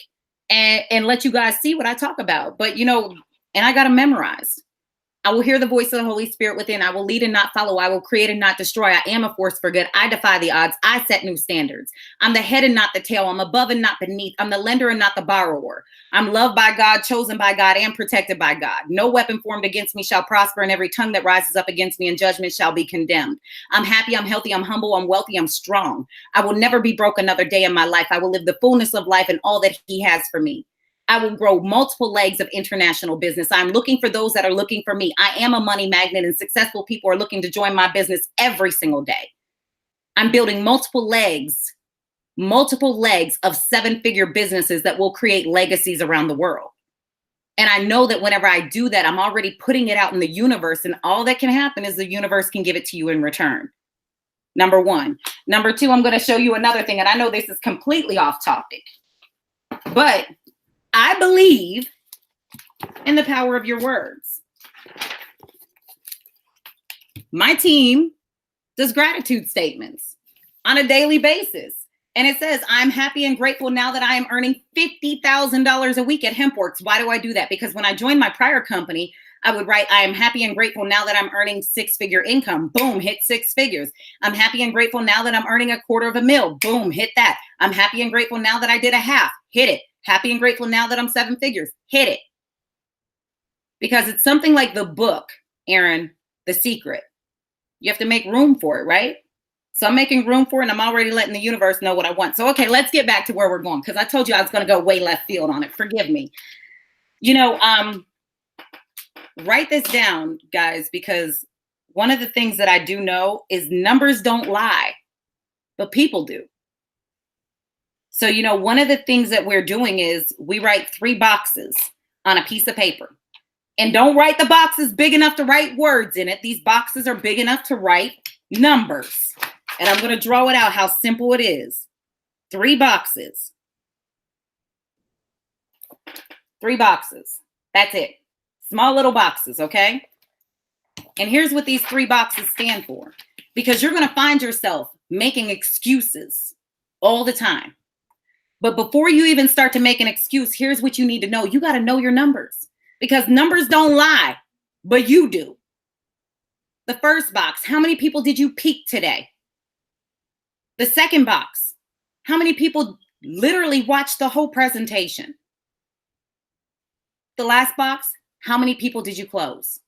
and let you guys see what I talk about. But, you know, and I got to memorize. I will hear the voice of the Holy Spirit within. I will lead and not follow. I will create and not destroy. I am a force for good. I defy the odds. I set new standards. I'm the head and not the tail. I'm above and not beneath. I'm the lender and not the borrower. I'm loved by God, chosen by God, and protected by God. No weapon formed against me shall prosper, and every tongue that rises up against me in judgment shall be condemned. I'm happy. I'm healthy. I'm humble. I'm wealthy. I'm strong. I will never be broke another day in my life. I will live the fullness of life and all that He has for me. I will grow multiple legs of international business. I'm looking for those that are looking for me. I am a money magnet, and successful people are looking to join my business every single day. I'm building multiple legs of seven-figure businesses that will create legacies around the world. And I know that whenever I do that, I'm already putting it out in the universe, and all that can happen is the universe can give it to you in return. Number one. Number two, I'm going to show you another thing, and I know this is completely off topic, but I believe in the power of your words. My team does gratitude statements on a daily basis. And it says, I'm happy and grateful now that I am earning $50,000 a week at Hempworx. Why do I do that? Because when I joined my prior company, I would write, I am happy and grateful now that I'm earning six-figure income. Boom, hit six figures. I'm happy and grateful now that I'm earning $250,000. Boom, hit that. I'm happy and grateful now that I did a half. Hit it. Happy and grateful now that I'm seven figures. Hit it. Because it's something like the book, Aron, The Secret. You have to make room for it, right? So I'm making room for it, and I'm already letting the universe know what I want. So, okay, let's get back to where we're going, because I told you I was going to go way left field on it. Forgive me. You know, write this down, guys, because one of the things that I do know is numbers don't lie, but people do. So, you know, one of the things that we're doing is we write 3 boxes on a piece of paper. And don't write the boxes big enough to write words in it. These boxes are big enough to write numbers. And I'm going to draw it out how simple it is. 3 boxes. 3 boxes. That's it. Small little boxes, okay? And here's what these 3 boxes stand for. Because you're going to find yourself making excuses all the time. But before you even start to make an excuse, here's what you need to know. You got to know your numbers, because numbers don't lie, but you do. The first box, how many people did you peak today? The second box, how many people literally watched the whole presentation? The last box, how many people did you close?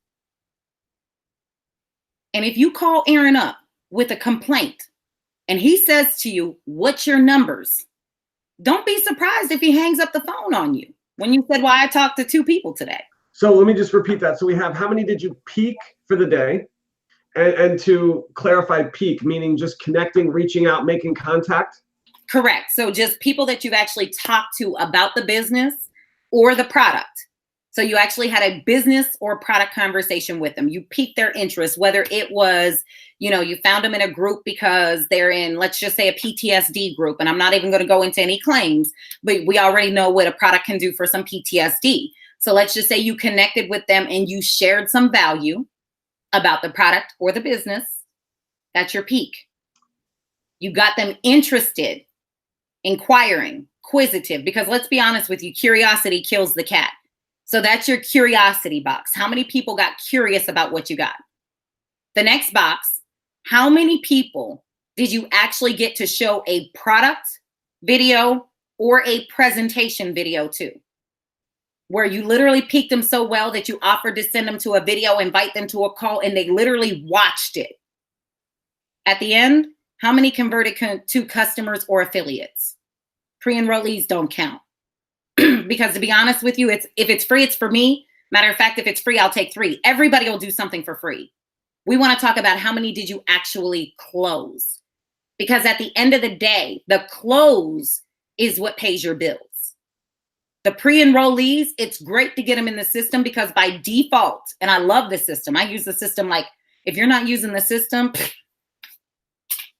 And if you call Aron up with a complaint and he says to you, what's your numbers? Don't be surprised if he hangs up the phone on you when you said, well, I talked to 2 people today. So let me just repeat that. So we have how many did you peak for the day? And to clarify, peak, meaning just connecting, reaching out, making contact? Correct. So just people that you've actually talked to about the business or the product. So you actually had a business or product conversation with them. You piqued their interest, whether it was, you found them in a group because they're in, let's just say, a PTSD group. And I'm not even going to go into any claims, but we already know what a product can do for some PTSD. So let's just say you connected with them and you shared some value about the product or the business. That's your peak. You got them interested, inquiring, inquisitive, because let's be honest with you, curiosity kills the cat. So that's your curiosity box. How many people got curious about what you got? The next box, how many people did you actually get to show a product video or a presentation video to? Where you literally piqued them so well that you offered to send them to a video, invite them to a call, and they literally watched it. At the end, how many converted to customers or affiliates? Pre-enrollees don't count. Because to be honest with you, if it's free, it's for me. Matter of fact, if it's free, I'll take 3. Everybody will do something for free. We want to talk about how many did you actually close? Because at the end of the day, the close is what pays your bills. The pre-enrollees, it's great to get them in the system because by default, and I love the system. I use the system like, if you're not using the system,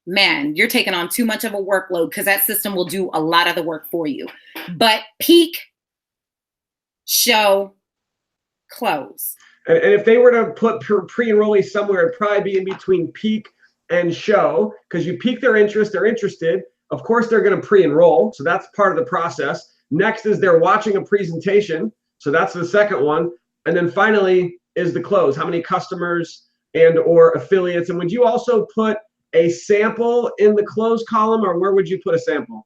man, you're taking on too much of a workload because that system will do a lot of the work for you. But peak, show, close. And if they were to put pre-enrollee somewhere, it'd probably be in between peak and show, because you pique their interest, they're interested. Of course, they're going to pre-enroll. So that's part of the process. Next is they're watching a presentation. So that's the second one. And then finally is the close. How many customers and or affiliates? And would you also put a sample in the close column, or where would you put a sample?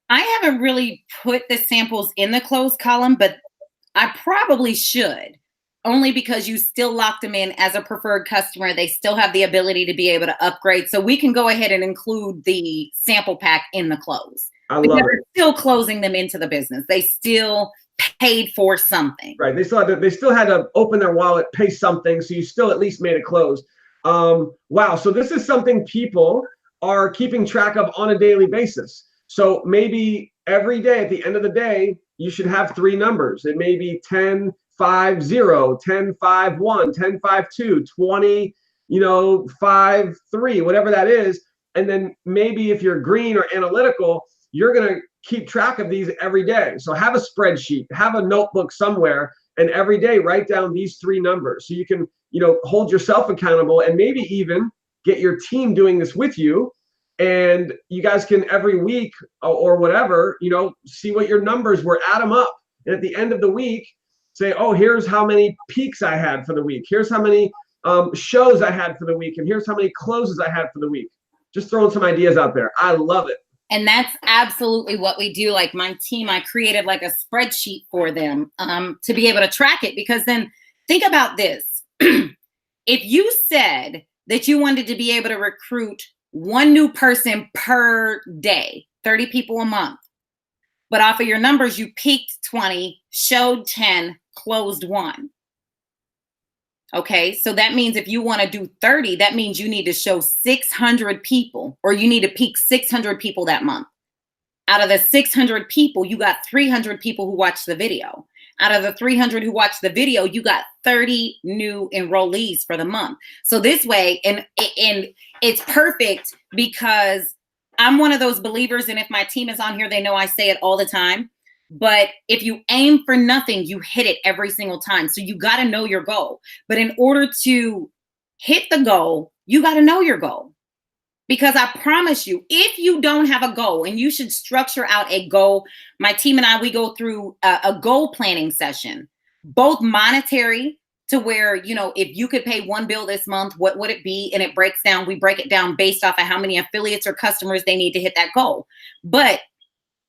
I haven't really put the samples in the close column, but I probably should, only because you still locked them in as a preferred customer. They still have the ability to be able to upgrade. So we can go ahead and include the sample pack in the close. I love it. We're still closing them into the business. They still paid for something. Right. They still had to open their wallet, pay something. So you still at least made a close. Wow. So this is something people are keeping track of on a daily basis. So maybe every day at the end of the day, you should have 3 numbers. It may be 10, 5, 0, 10, 5, 1, 10, 5, 2, 20, 5, 3, whatever that is. And then maybe if you're green or analytical, you're going to keep track of these every day. So have a spreadsheet, have a notebook somewhere, and every day write down these 3 numbers so you can, hold yourself accountable and maybe even get your team doing this with you. And you guys can every week or whatever, see what your numbers were, add them up. And at the end of the week, say, oh, here's how many peaks I had for the week. Here's how many shows I had for the week. And here's how many closes I had for the week. Just throwing some ideas out there. I love it. And that's absolutely what we do. Like my team, I created like a spreadsheet for them to be able to track it. Because then think about this. If you said that you wanted to be able to recruit 1 new person per day, 30 people a month, but off of your numbers, you peaked 20, showed 10, closed 1. Okay, so that means if you want to do 30, that means you need to show 600 people, or you need to peak 600 people that month. Out of the 600 people, you got 300 people who watched the video. Out of the 300 who watched the video, you got 30 new enrollees for the month. So this way, and it's perfect because I'm one of those believers, and if my team is on here, they know I say it all the time. But if you aim for nothing, you hit it every single time. So you got to know your goal. But in order to hit the goal, you got to know your goal. Because I promise you, if you don't have a goal, and you should structure out a goal, my team and I, we go through a goal planning session, both monetary, to where, you know, if you could pay one bill this month, what would it be? And it breaks down, we break it down based off of how many affiliates or customers they need to hit that goal. But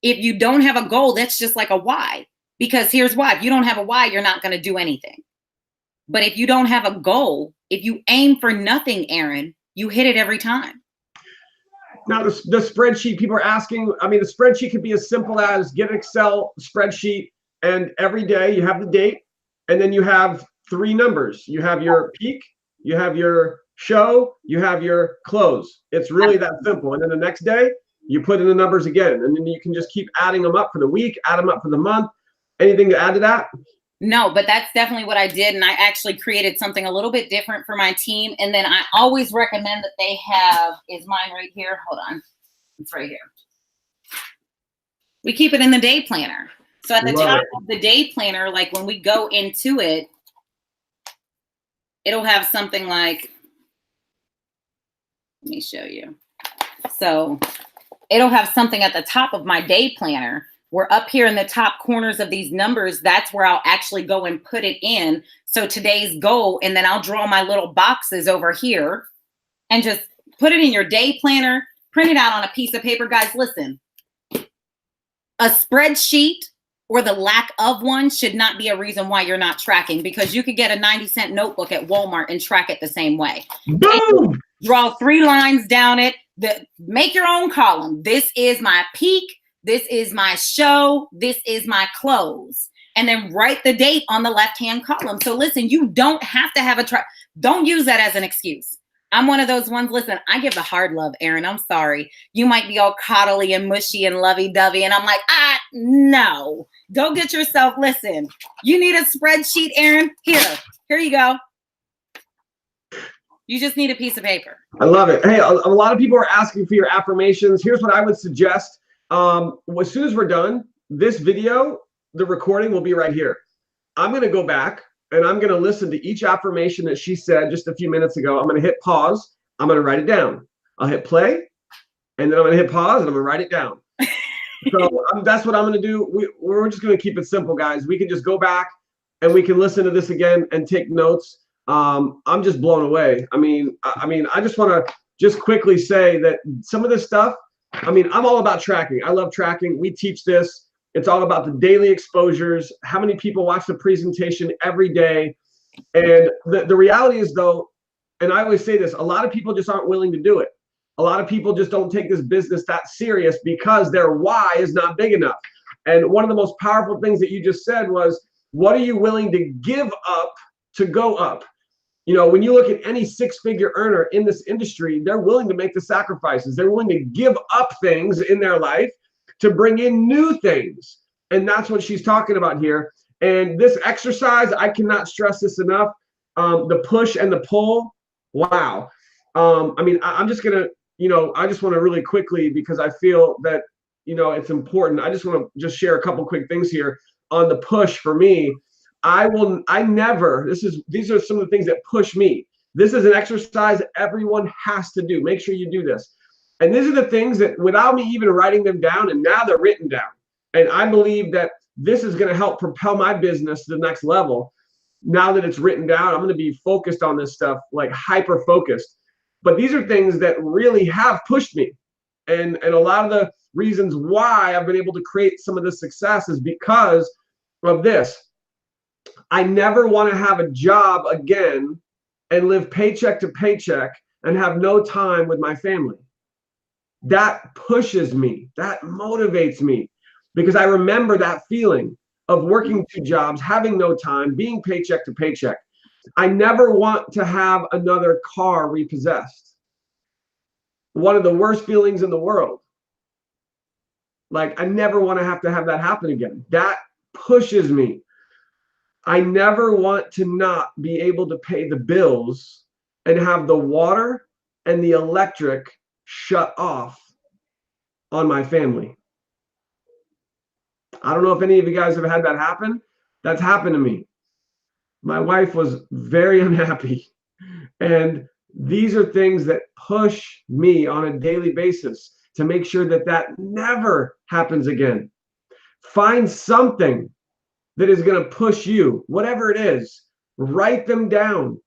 if you don't have a goal, that's just like a why. Because here's why: if you don't have a why, you're not going to do anything. But if you don't have a goal, if you aim for nothing, Aron, you hit it every time. Now, the spreadsheet, people are asking, I mean, the spreadsheet could be as simple as get an Excel spreadsheet, and every day you have the date, and then you have 3 numbers. You have your peak, you have your show, you have your close. It's really that simple. And then the next day, you put in the numbers again, and then you can just keep adding them up for the week, add them up for the month. Anything to add to that? No, but that's definitely what I did. And I actually created something a little bit different for my team. And then I always recommend that they have, is mine right here? Hold on. It's right here. We keep it in the day planner. So at the top of the day planner, like when we go into it, it'll have something like, let me show you. So it'll have something at the top of my day planner. We're up here in the top corners of these numbers. That's where I'll actually go and put it in. So today's goal, and then I'll draw my little boxes over here and just put it in your day planner, print it out on a piece of paper. Guys, listen, a spreadsheet or the lack of one should not be a reason why you're not tracking, because you could get a 90-cent notebook at Walmart and track it the same way. Boom! Draw 3 lines down it. Make your own column. This is my peak. This is my show. This is my close. And then write the date on the left-hand column. So listen, you don't have to have a track. Don't use that as an excuse. I'm one of those ones. Listen, I give the hard love, Aron. I'm sorry. You might be all coddly and mushy and lovey-dovey. And I'm like, no. Go get yourself. Listen, you need a spreadsheet, Aron? Here you go. You just need a piece of paper. I love it. Hey, a lot of people are asking for your affirmations. Here's what I would suggest. As soon as we're done, this video, the recording will be right here. I'm going to go back and I'm going to listen to each affirmation that she said just a few minutes ago. I'm going to hit pause. I'm going to write it down. I'll hit play, and then I'm going to hit pause, and I'm going to write it down. So that's what I'm going to do. We're just going to keep it simple, guys. We can just go back and we can listen to this again and take notes. I'm just blown away. I mean, I just want to just quickly say that some of this stuff, I mean, I'm all about tracking. I love tracking. We teach this. It's all about the daily exposures, how many people watch the presentation every day. And the reality is, though, and I always say this, a lot of people just aren't willing to do it. A lot of people just don't take this business that serious because their why is not big enough. And one of the most powerful things that you just said was, what are you willing to give up to go up? You know, when you look at any 6-figure earner in this industry, they're willing to make the sacrifices. They're willing to give up things in their life to bring in new things. And that's what she's talking about here. And this exercise, I cannot stress this enough. The push and the pull. Wow. I mean, I'm just going to, I just want to really quickly, because I feel that, it's important. I just want to just share a couple quick things here on the push for me. These are some of the things that push me. This is an exercise everyone has to do. Make sure you do this. And these are the things that, without me even writing them down, and now they're written down. And I believe that this is going to help propel my business to the next level. Now that it's written down, I'm going to be focused on this stuff, like hyper focused. But these are things that really have pushed me. And a lot of the reasons why I've been able to create some of this success is because of this. I never want to have a job again and live paycheck to paycheck and have no time with my family. That pushes me. That motivates me, because I remember that feeling of working 2 jobs, having no time, being paycheck to paycheck. I never want to have another car repossessed. One of the worst feelings in the world. Like, I never want to have that happen again. That pushes me. I never want to not be able to pay the bills and have the water and the electric shut off on my family. I don't know if any of you guys have had that happen. That's happened to me. My wife was very unhappy, and These are things that push me on a daily basis to make sure that that never happens again. Find something that is going to push you, whatever it is, write them down.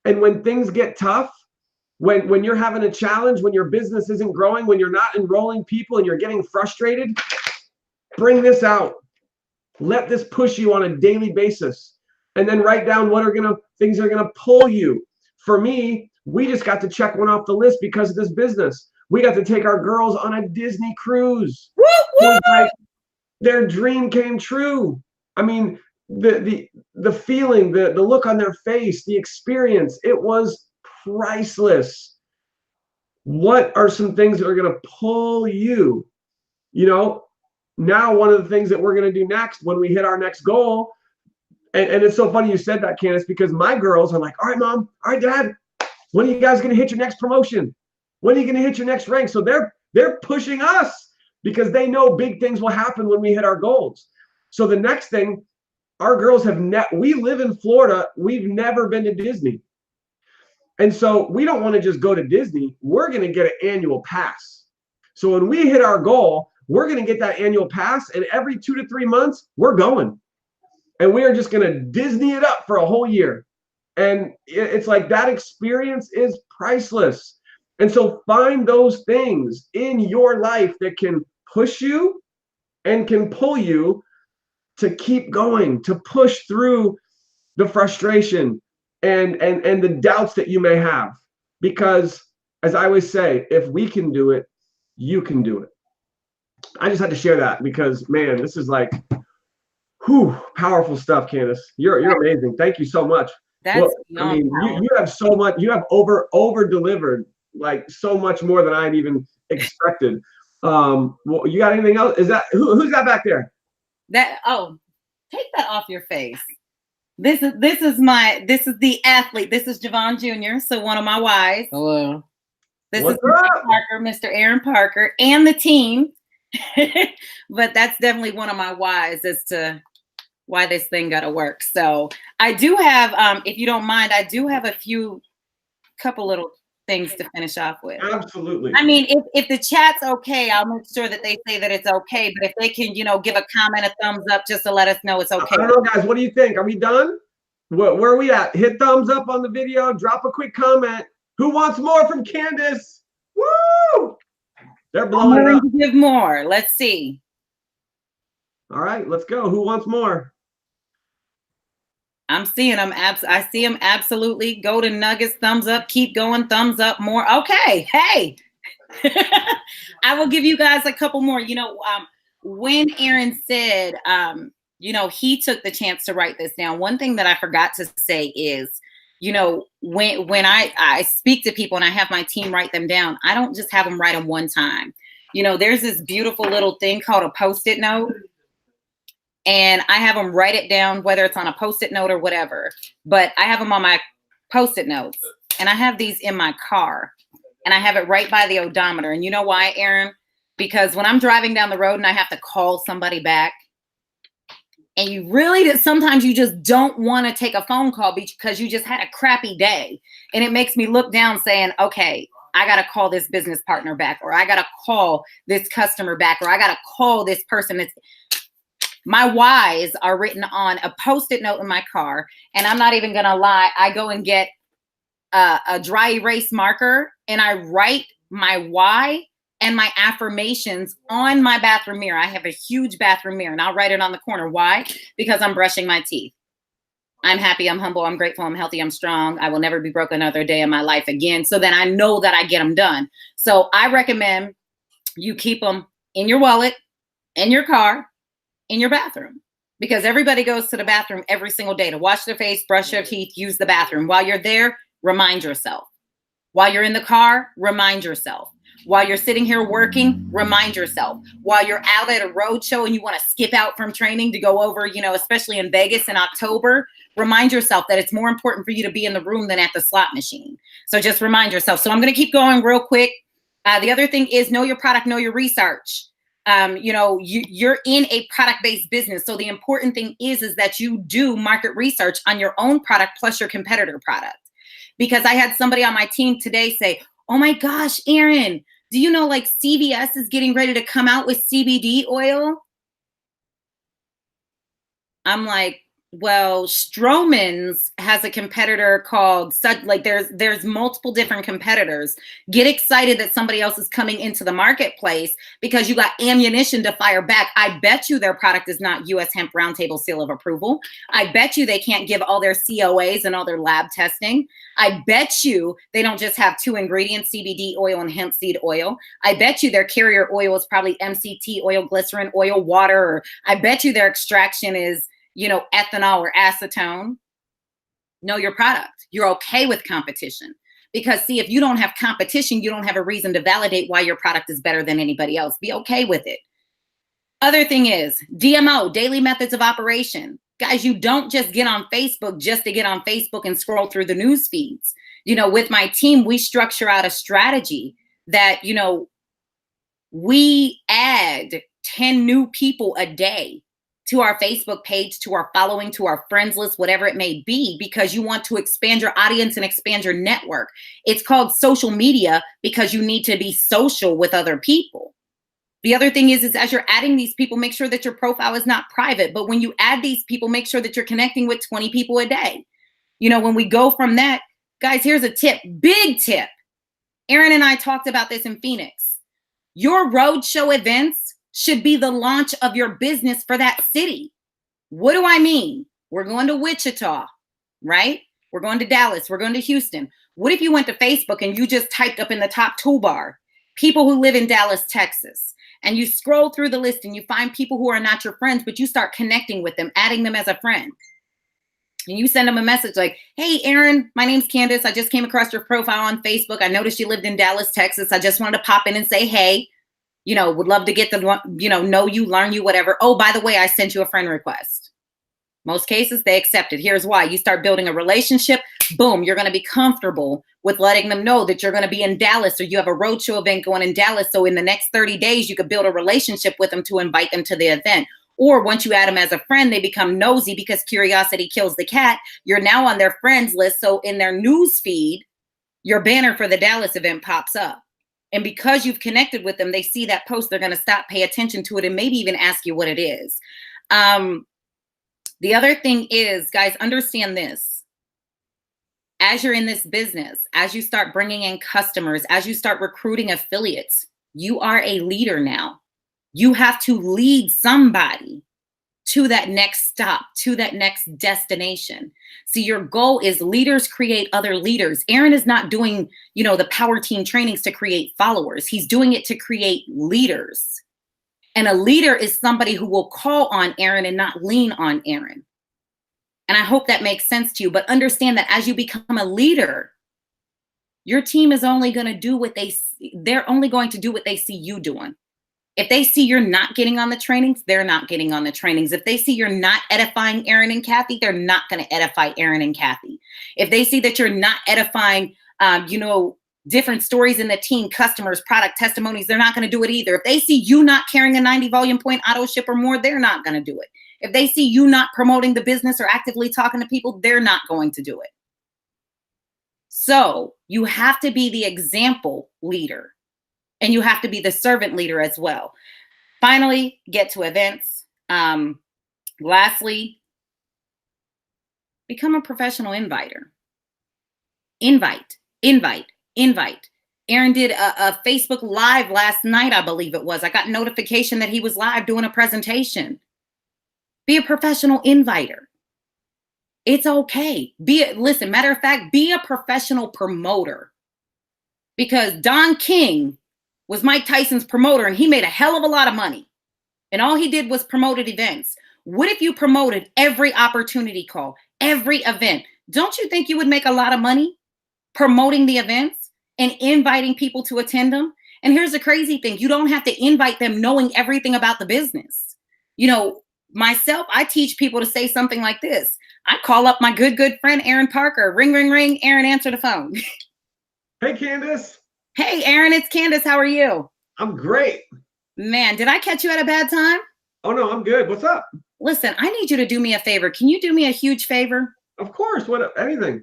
And when things get tough, when you're having a challenge, when your business isn't growing, when you're not enrolling people and you're getting frustrated, bring this out. Let this push you on a daily basis. And then write down what things are gonna pull you. For me, we just got to check one off the list because of this business. We got to take our girls on a Disney cruise. Woo, woo! Like, their dream came true. I mean, the feeling, the look on their face, the experience, it was priceless. What are some things that are going to pull you? You know, now one of the things that we're going to do next when we hit our next goal, and it's so funny you said that, Candace, because my girls are like, all right, Mom, all right, Dad, when are you guys going to hit your next promotion? When are you going to hit your next rank? So they're pushing us because they know big things will happen when we hit our goals. So the next thing, our girls we live in Florida. We've never been to Disney. And so we don't want to just go to Disney. We're going to get an annual pass. So when we hit our goal, we're going to get that annual pass. And every 2 to 3 months, we're going. And we are just going to Disney it up for a whole year. And it's like that experience is priceless. And so find those things in your life that can push you and can pull you to keep going, to push through the frustration and the doubts that you may have. Because as I always say, if we can do it, you can do it. I just had to share that because, man, this is like, powerful stuff, Candace. You're amazing. Thank you so much. That's I mean, you have so much. You have over delivered, like so much more than I'd even expected. Well, you got anything else? Is that who's that back there? Take that off your face. This is the athlete. This is Javon Jr. So one of my wives. Hello. This is Mr. Parker, Mr. Aron Parker, and the team. But that's definitely one of my whys as to why this thing got to work. So I do have, if you don't mind, I do have a couple little things to finish off with. Absolutely. I mean, if the chat's okay, I'll make sure that they say that it's okay. But if they can, give a comment, a thumbs up, just to let us know it's okay. I don't know, guys. What do you think? Are we done? Where are we at? Hit thumbs up on the video. Drop a quick comment. Who wants more from Candace? Woo! They're blowing it up. To give more. Let's see. All right, let's go. Who wants more? I'm seeing them. I see them absolutely. Golden Nuggets, thumbs up. Keep going, thumbs up. More. Okay. Hey, I will give you guys a couple more. When Aron said, he took the chance to write this down. One thing that I forgot to say is, when I speak to people and I have my team write them down, I don't just have them write them one time. There's this beautiful little thing called a Post-it note. And I have them write it down, whether it's on a Post-it note or whatever. But I have them on my Post-it notes. And I have these in my car. And I have it right by the odometer. And you know why, Aron? Because when I'm driving down the road and I have to call somebody back, and sometimes you just don't want to take a phone call because you just had a crappy day. And it makes me look down saying, okay, I got to call this business partner back, or I got to call this customer back, or I got to call this person. My whys are written on a Post-it note in my car. And I'm not even going to lie. I go and get a dry erase marker and I write my why and my affirmations on my bathroom mirror. I have a huge bathroom mirror and I'll write it on the corner. Why? Because I'm brushing my teeth. I'm happy, I'm humble, I'm grateful, I'm healthy, I'm strong. I will never be broke another day in my life again. So then I know that I get them done. So I recommend you keep them in your wallet, in your car, in your bathroom, because everybody goes to the bathroom every single day to wash their face, brush their teeth, use the bathroom. While you're there, remind yourself. While you're in the car, remind yourself. While you're sitting here working, remind yourself. While you're out at a road show and you want to skip out from training to go over, especially in Vegas in October, remind yourself that it's more important for you to be in the room than at the slot machine. So just remind yourself. So I'm going to keep going real quick. The other thing is know your product, know your research. You're in a product-based business. So the important thing is that you do market research on your own product plus your competitor product. because I had somebody on my team today say, oh my gosh, Aron, do you know like CVS is getting ready to come out with CBD oil? I'm like, well, Stroman's has a competitor called like there's multiple different competitors. Get excited that somebody else is coming into the marketplace because you got ammunition to fire back. I bet you their product is not US Hemp Roundtable seal of approval. I bet you they can't give all their COAs and all their lab testing. I bet you they don't just have 2 ingredients, CBD oil and hemp seed oil. I bet you their carrier oil is probably MCT oil, glycerin oil, water, or I bet you their extraction is, you know, ethanol or acetone. Know your product. You're okay with competition. Because see, if you don't have competition, you don't have a reason to validate why your product is better than anybody else. Be okay with it. Other thing is DMO, daily methods of operation. Guys, you don't just get on Facebook just to get on Facebook and scroll through the news feeds. You know, with my team, we structure out a strategy that, you know, we add 10 new people a day to our Facebook page, to our following, to our friends list, whatever it may be, because you want to expand your audience and expand your network. It's called social media because you need to be social with other people. The other thing is as you're adding these people, make sure that your profile is not private. But when you add these people, make sure that you're connecting with 20 people a day. You know, when we go from that, guys, here's a tip, big tip. Aron and I talked about this in Phoenix. Your roadshow events should be the launch of your business for that city. What do I mean? We're going to Wichita, right? We're going to Dallas. We're going to Houston. What if you went to Facebook and you just typed up in the top toolbar, people who live in Dallas, Texas, and you scroll through the list and you find people who are not your friends, but you start connecting with them, adding them as a friend. And you send them a message like, hey, Aron, my name's Candace. I just came across your profile on Facebook. I noticed you lived in Dallas, Texas. I just wanted to pop in and say, hey, you know, would love to get to, you know you, learn you, whatever. Oh, by the way, I sent you a friend request. Most cases, they accept it. Here's why. You start building a relationship. Boom, you're going to be comfortable with letting them know that you're going to be in Dallas or you have a roadshow event going in Dallas. So in the next 30 days, you could build a relationship with them to invite them to the event. Or once you add them as a friend, they become nosy because curiosity kills the cat. You're now on their friends list. So in their news feed, your banner for the Dallas event pops up. And because you've connected with them, they see that post, they're going to stop, pay attention to it, and maybe even ask you what it is. The other thing is, guys, understand this. As you're in this business, as you start bringing in customers, as you start recruiting affiliates, you are a leader now. You have to lead somebody to that next stop, to that next destination. See, your goal is leaders create other leaders. Aron is not doing, you know, the power team trainings to create followers. He's doing it to create leaders. And a leader is somebody who will call on Aron and not lean on Aron. And I hope that makes sense to you. But understand that as you become a leader, your team is only going to do what they're only going to do what they see you doing. If they see you're not getting on the trainings, they're not getting on the trainings. If they see you're not edifying Aron and Kathy, they're not going to edify Aron and Kathy. If they see that you're not edifying, you know, different stories in the team, customers, product testimonies, they're not going to do it either. If they see you not carrying a 90 volume point auto ship or more, they're not going to do it. If they see you not promoting the business or actively talking to people, they're not going to do it. So you have to be the example leader. And you have to be the servant leader as well. Finally, get to events. Lastly, become a professional inviter. Invite. Aron did a Facebook Live last night, I believe it was. I got notification that he was live doing a presentation. Be a professional inviter. It's okay. Listen, matter of fact, be a professional promoter. Because Don King was Mike Tyson's promoter and he made a hell of a lot of money. And all he did was promoted events. What if you promoted every opportunity call, every event? Don't you think you would make a lot of money promoting the events and inviting people to attend them? And here's the crazy thing. You don't have to invite them knowing everything about the business. You know, myself, I teach people to say something like this. I call up my good friend, Aron Parker. Ring, ring, ring. Aron, answer the phone. Hey, Candace. Hey, Aron, it's Candace. How are you? I'm great. Man, did I catch you at a bad time? Oh, no, I'm good. What's up? Listen, I need you to do me a favor. Can you do me a huge favor? Of course. What? Anything.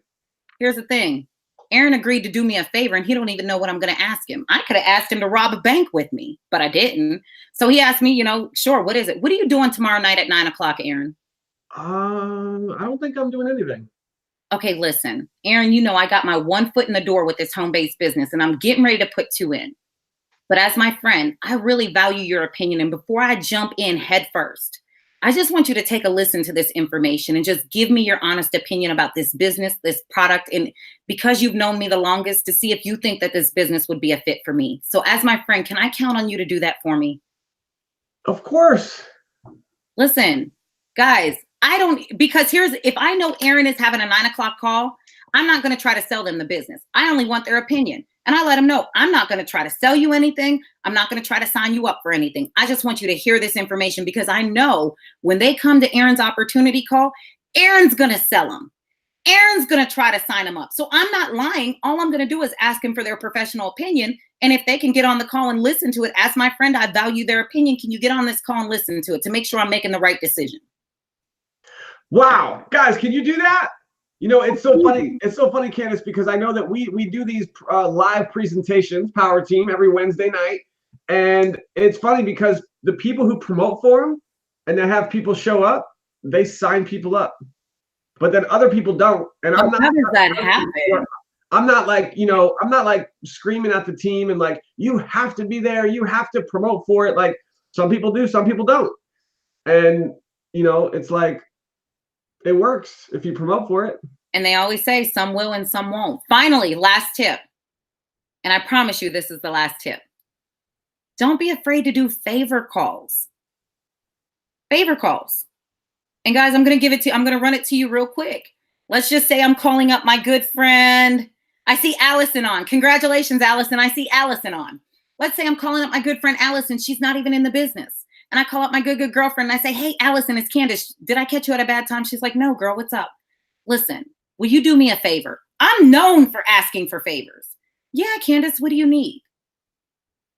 Here's the thing. Aron agreed to do me a favor and he don't even know what I'm going to ask him. I could have asked him to rob a bank with me, but I didn't. So he asked me, sure, what is it? What are you doing tomorrow night at 9:00, Aron? I don't think I'm doing anything. Okay, listen, Aron, I got my one foot in the door with this home-based business and I'm getting ready to put two in. But as my friend, I really value your opinion. And before I jump in head first, I just want you to take a listen to this information and just give me your honest opinion about this business, this product, and because you've known me the longest, to see if you think that this business would be a fit for me. So as my friend, can I count on you to do that for me? Of course. Listen, guys, because if I know Aron is having a 9:00 call, I'm not going to try to sell them the business. I only want their opinion. And I let them know, I'm not going to try to sell you anything. I'm not going to try to sign you up for anything. I just want you to hear this information because I know when they come to Aron's opportunity call, Aron's going to sell them. Aron's going to try to sign them up. So I'm not lying. All I'm going to do is ask him for their professional opinion. And if they can get on the call and listen to it, as my friend, I value their opinion. Can you get on this call and listen to it to make sure I'm making the right decision? Wow. Guys, can you do that? It's so funny. It's so funny, Candace, because I know that we do these live presentations, Power Team, every Wednesday night. And it's funny because the people who promote for them and they have people show up, they sign people up. But then other people don't. And how does that happen? I'm not like screaming at the team and like, you have to be there. You have to promote for it. Like some people do, some people don't. And, it's like, it works if you promote for it. And they always say some will and some won't. Finally, last tip. And I promise you this is the last tip. Don't be afraid to do favor calls. Favor calls. And guys, I'm going to run it to you real quick. Let's just say I'm calling up my good friend. I see Allison on. Congratulations, Allison. I see Allison on. Let's say I'm calling up my good friend Allison. She's not even in the business. And I call up my good girlfriend and I say, hey, Allison, it's Candace. Did I catch you at a bad time? She's like, no, girl, what's up? Listen, will you do me a favor? I'm known for asking for favors. Yeah, Candace, what do you need?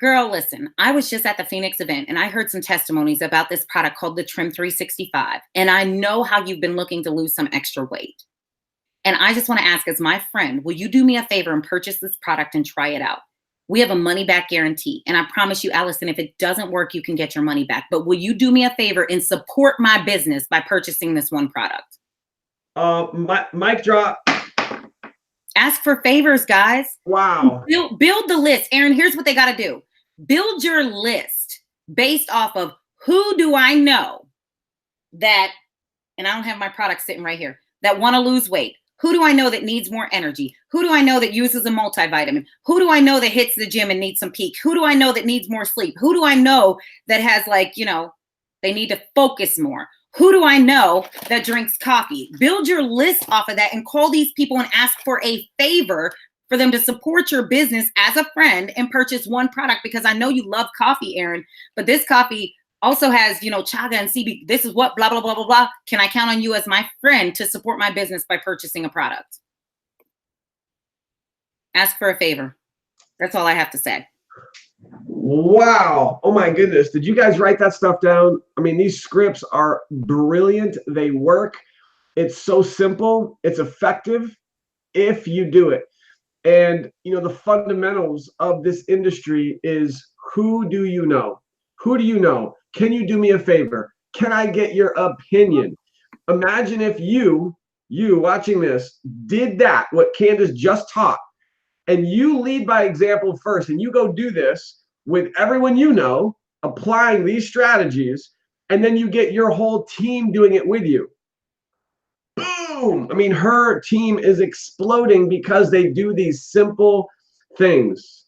Girl, listen, I was just at the Phoenix event and I heard some testimonies about this product called the Trim 365. And I know how you've been looking to lose some extra weight. And I just want to ask, as my friend, will you do me a favor and purchase this product and try it out? We have a money back guarantee. And I promise you, Allison, if it doesn't work, you can get your money back. But will you do me a favor and support my business by purchasing this one product? Mic drop. Ask for favors, guys. Wow. Build the list. Aron, here's what they got to do. Build your list based off of who do I know that, and I don't have my product sitting right here, that want to lose weight. Who do I know that needs more energy? Who do I know that uses a multivitamin? Who do I know that hits the gym and needs some peak? Who do I know that needs more sleep? Who do I know that has they need to focus more? Who do I know that drinks coffee? Build your list off of that and call these people and ask for a favor for them to support your business as a friend and purchase one product, because I know you love coffee, Aron, but this coffee also has, chaga and CB. This is what blah, blah, blah, blah, blah. Can I count on you as my friend to support my business by purchasing a product? Ask for a favor. That's all I have to say. Wow. Oh my goodness. Did you guys write that stuff down? I mean, these scripts are brilliant. They work. It's so simple. It's effective if you do it. And, the fundamentals of this industry is, who do you know? Who do you know? Can you do me a favor? Can I get your opinion? Imagine if you watching this did that, what Candace just taught, and you lead by example first, and you go do this with everyone you know, applying these strategies, and then you get your whole team doing it with you. Boom! I mean, her team is exploding because they do these simple things.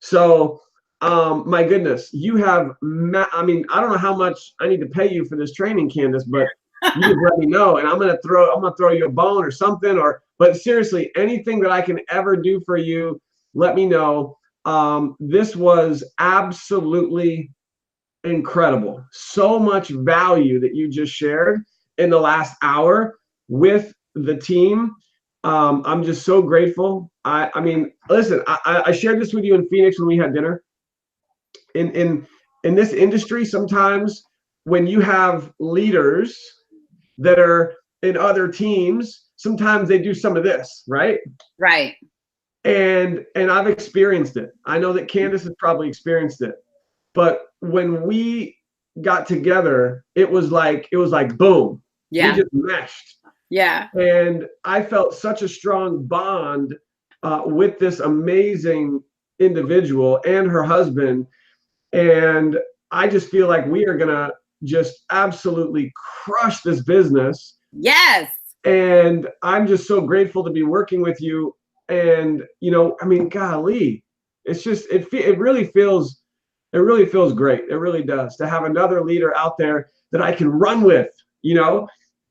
So, my goodness, you have, I don't know how much I need to pay you for this training, Candace, but you just let me know, and I'm gonna throw you a bone or something, but seriously, anything that I can ever do for you, let me know. This was absolutely incredible. So much value that you just shared in the last hour with the team. I'm just so grateful. I mean, listen, I shared this with you in Phoenix when we had dinner. In this industry, sometimes when you have leaders that are in other teams, sometimes they do some of this, right? Right. And I've experienced it. I know that Candace has probably experienced it. But when we got together, it was like boom. Yeah. We just meshed. Yeah. And I felt such a strong bond with this amazing individual and her husband. And I just feel like we are gonna just absolutely crush this business. Yes. And I'm just so grateful to be working with you. And I mean, golly, it's just it really feels great. It really does, to have another leader out there that I can run with,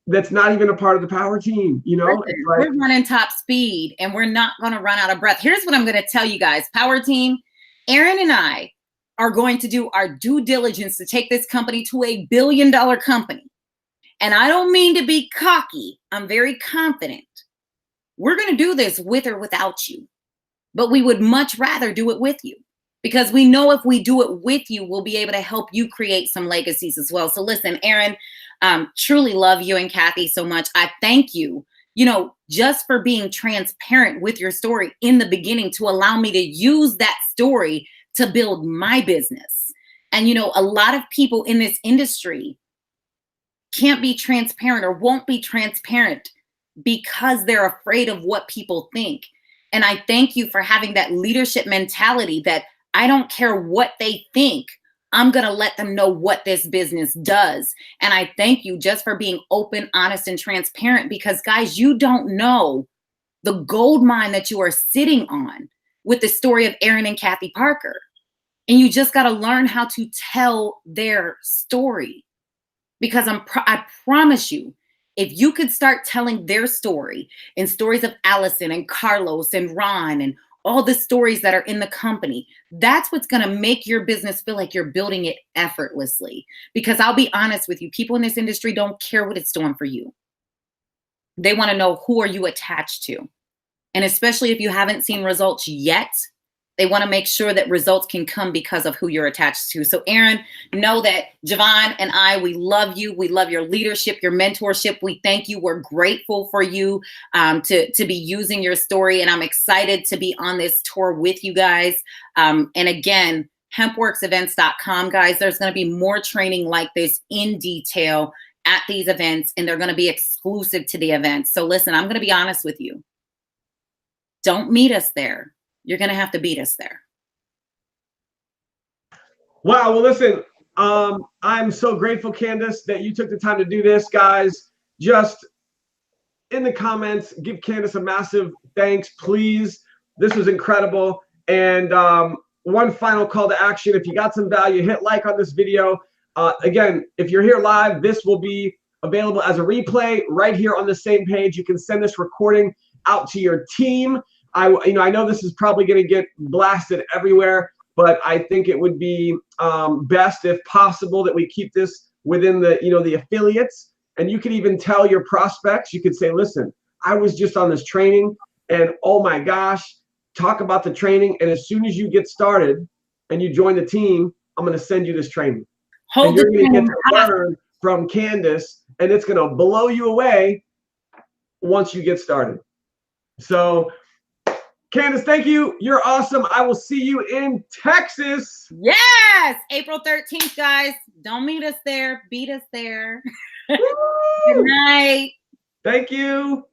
that's not even a part of the power team. Listen, we're running top speed and we're not going to run out of breath. Here's what I'm going to tell you guys. Power team, Aron and I are going to do our due diligence to take this company to $1 billion company. And I don't mean to be cocky. I'm very confident. We're going to do this with or without you. But we would much rather do it with you, because we know if we do it with you, we'll be able to help you create some legacies as well. So listen, Aron, truly love you and Kathy so much. I thank you, just for being transparent with your story in the beginning to allow me to use that story to build my business. And, a lot of people in this industry can't be transparent or won't be transparent because they're afraid of what people think. And I thank you for having that leadership mentality that I don't care what they think. I'm going to let them know what this business does. And I thank you just for being open, honest, and transparent, because guys, you don't know the gold mine that you are sitting on with the story of Aron and Kathy Parker. And you just got to learn how to tell their story, because I promise you, if you could start telling their story and stories of Allison and Carlos and Ron and all the stories that are in the company, that's what's going to make your business feel like you're building it effortlessly. Because I'll be honest with you, people in this industry don't care what it's doing for you. They want to know, who are you attached to? And especially if you haven't seen results yet, they want to make sure that results can come because of who you're attached to. So Aron, know that Javon and I, we love you. We love your leadership, your mentorship. We thank you. We're grateful for you to be using your story. And I'm excited to be on this tour with you guys. And again, hempworxevents.com, guys, there's going to be more training like this in detail at these events, and they're going to be exclusive to the events. So listen, I'm going to be honest with you. Don't meet us there. You're going to have to beat us there. Wow. Well, listen, I'm so grateful, Candace, that you took the time to do this. Guys, just in the comments, give Candace a massive thanks, please. This was incredible. And one final call to action. If you got some value, hit like on this video. Again, if you're here live, this will be available as a replay right here on the same page. You can send this recording out to your team. I know this is probably going to get blasted everywhere, but I think it would be best, if possible, that we keep this within the, the affiliates. And you could even tell your prospects, you could say, listen, I was just on this training and oh my gosh, talk about the training. And as soon as you get started and you join the team, I'm going to send you this training. And you're going to get to learn from Candace, and it's going to blow you away once you get started. So Candace, thank you. You're awesome. I will see you in Texas. Yes. April 13th, guys. Don't meet us there. Beat us there. Good night. Thank you.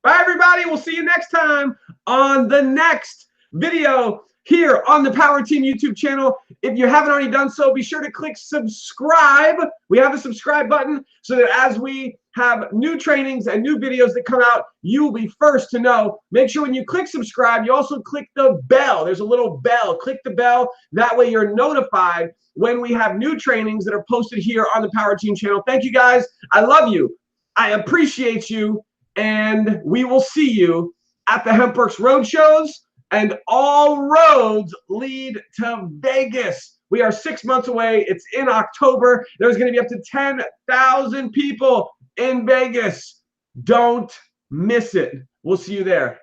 Bye, everybody. We'll see you next time on the next video here on the Power Team YouTube channel. If you haven't already done so, be sure to click subscribe. We have a subscribe button so that as we have new trainings and new videos that come out, you will be first to know. Make sure when you click subscribe, you also click the bell. There's a little bell. Click the bell. That way you're notified when we have new trainings that are posted here on the Power Team channel. Thank you, guys. I love you. I appreciate you. And we will see you at the Hempworx road shows. And all roads lead to Vegas. We are 6 months away. It's in October. There's going to be up to 10,000 people in Vegas. Don't miss it. We'll see you there.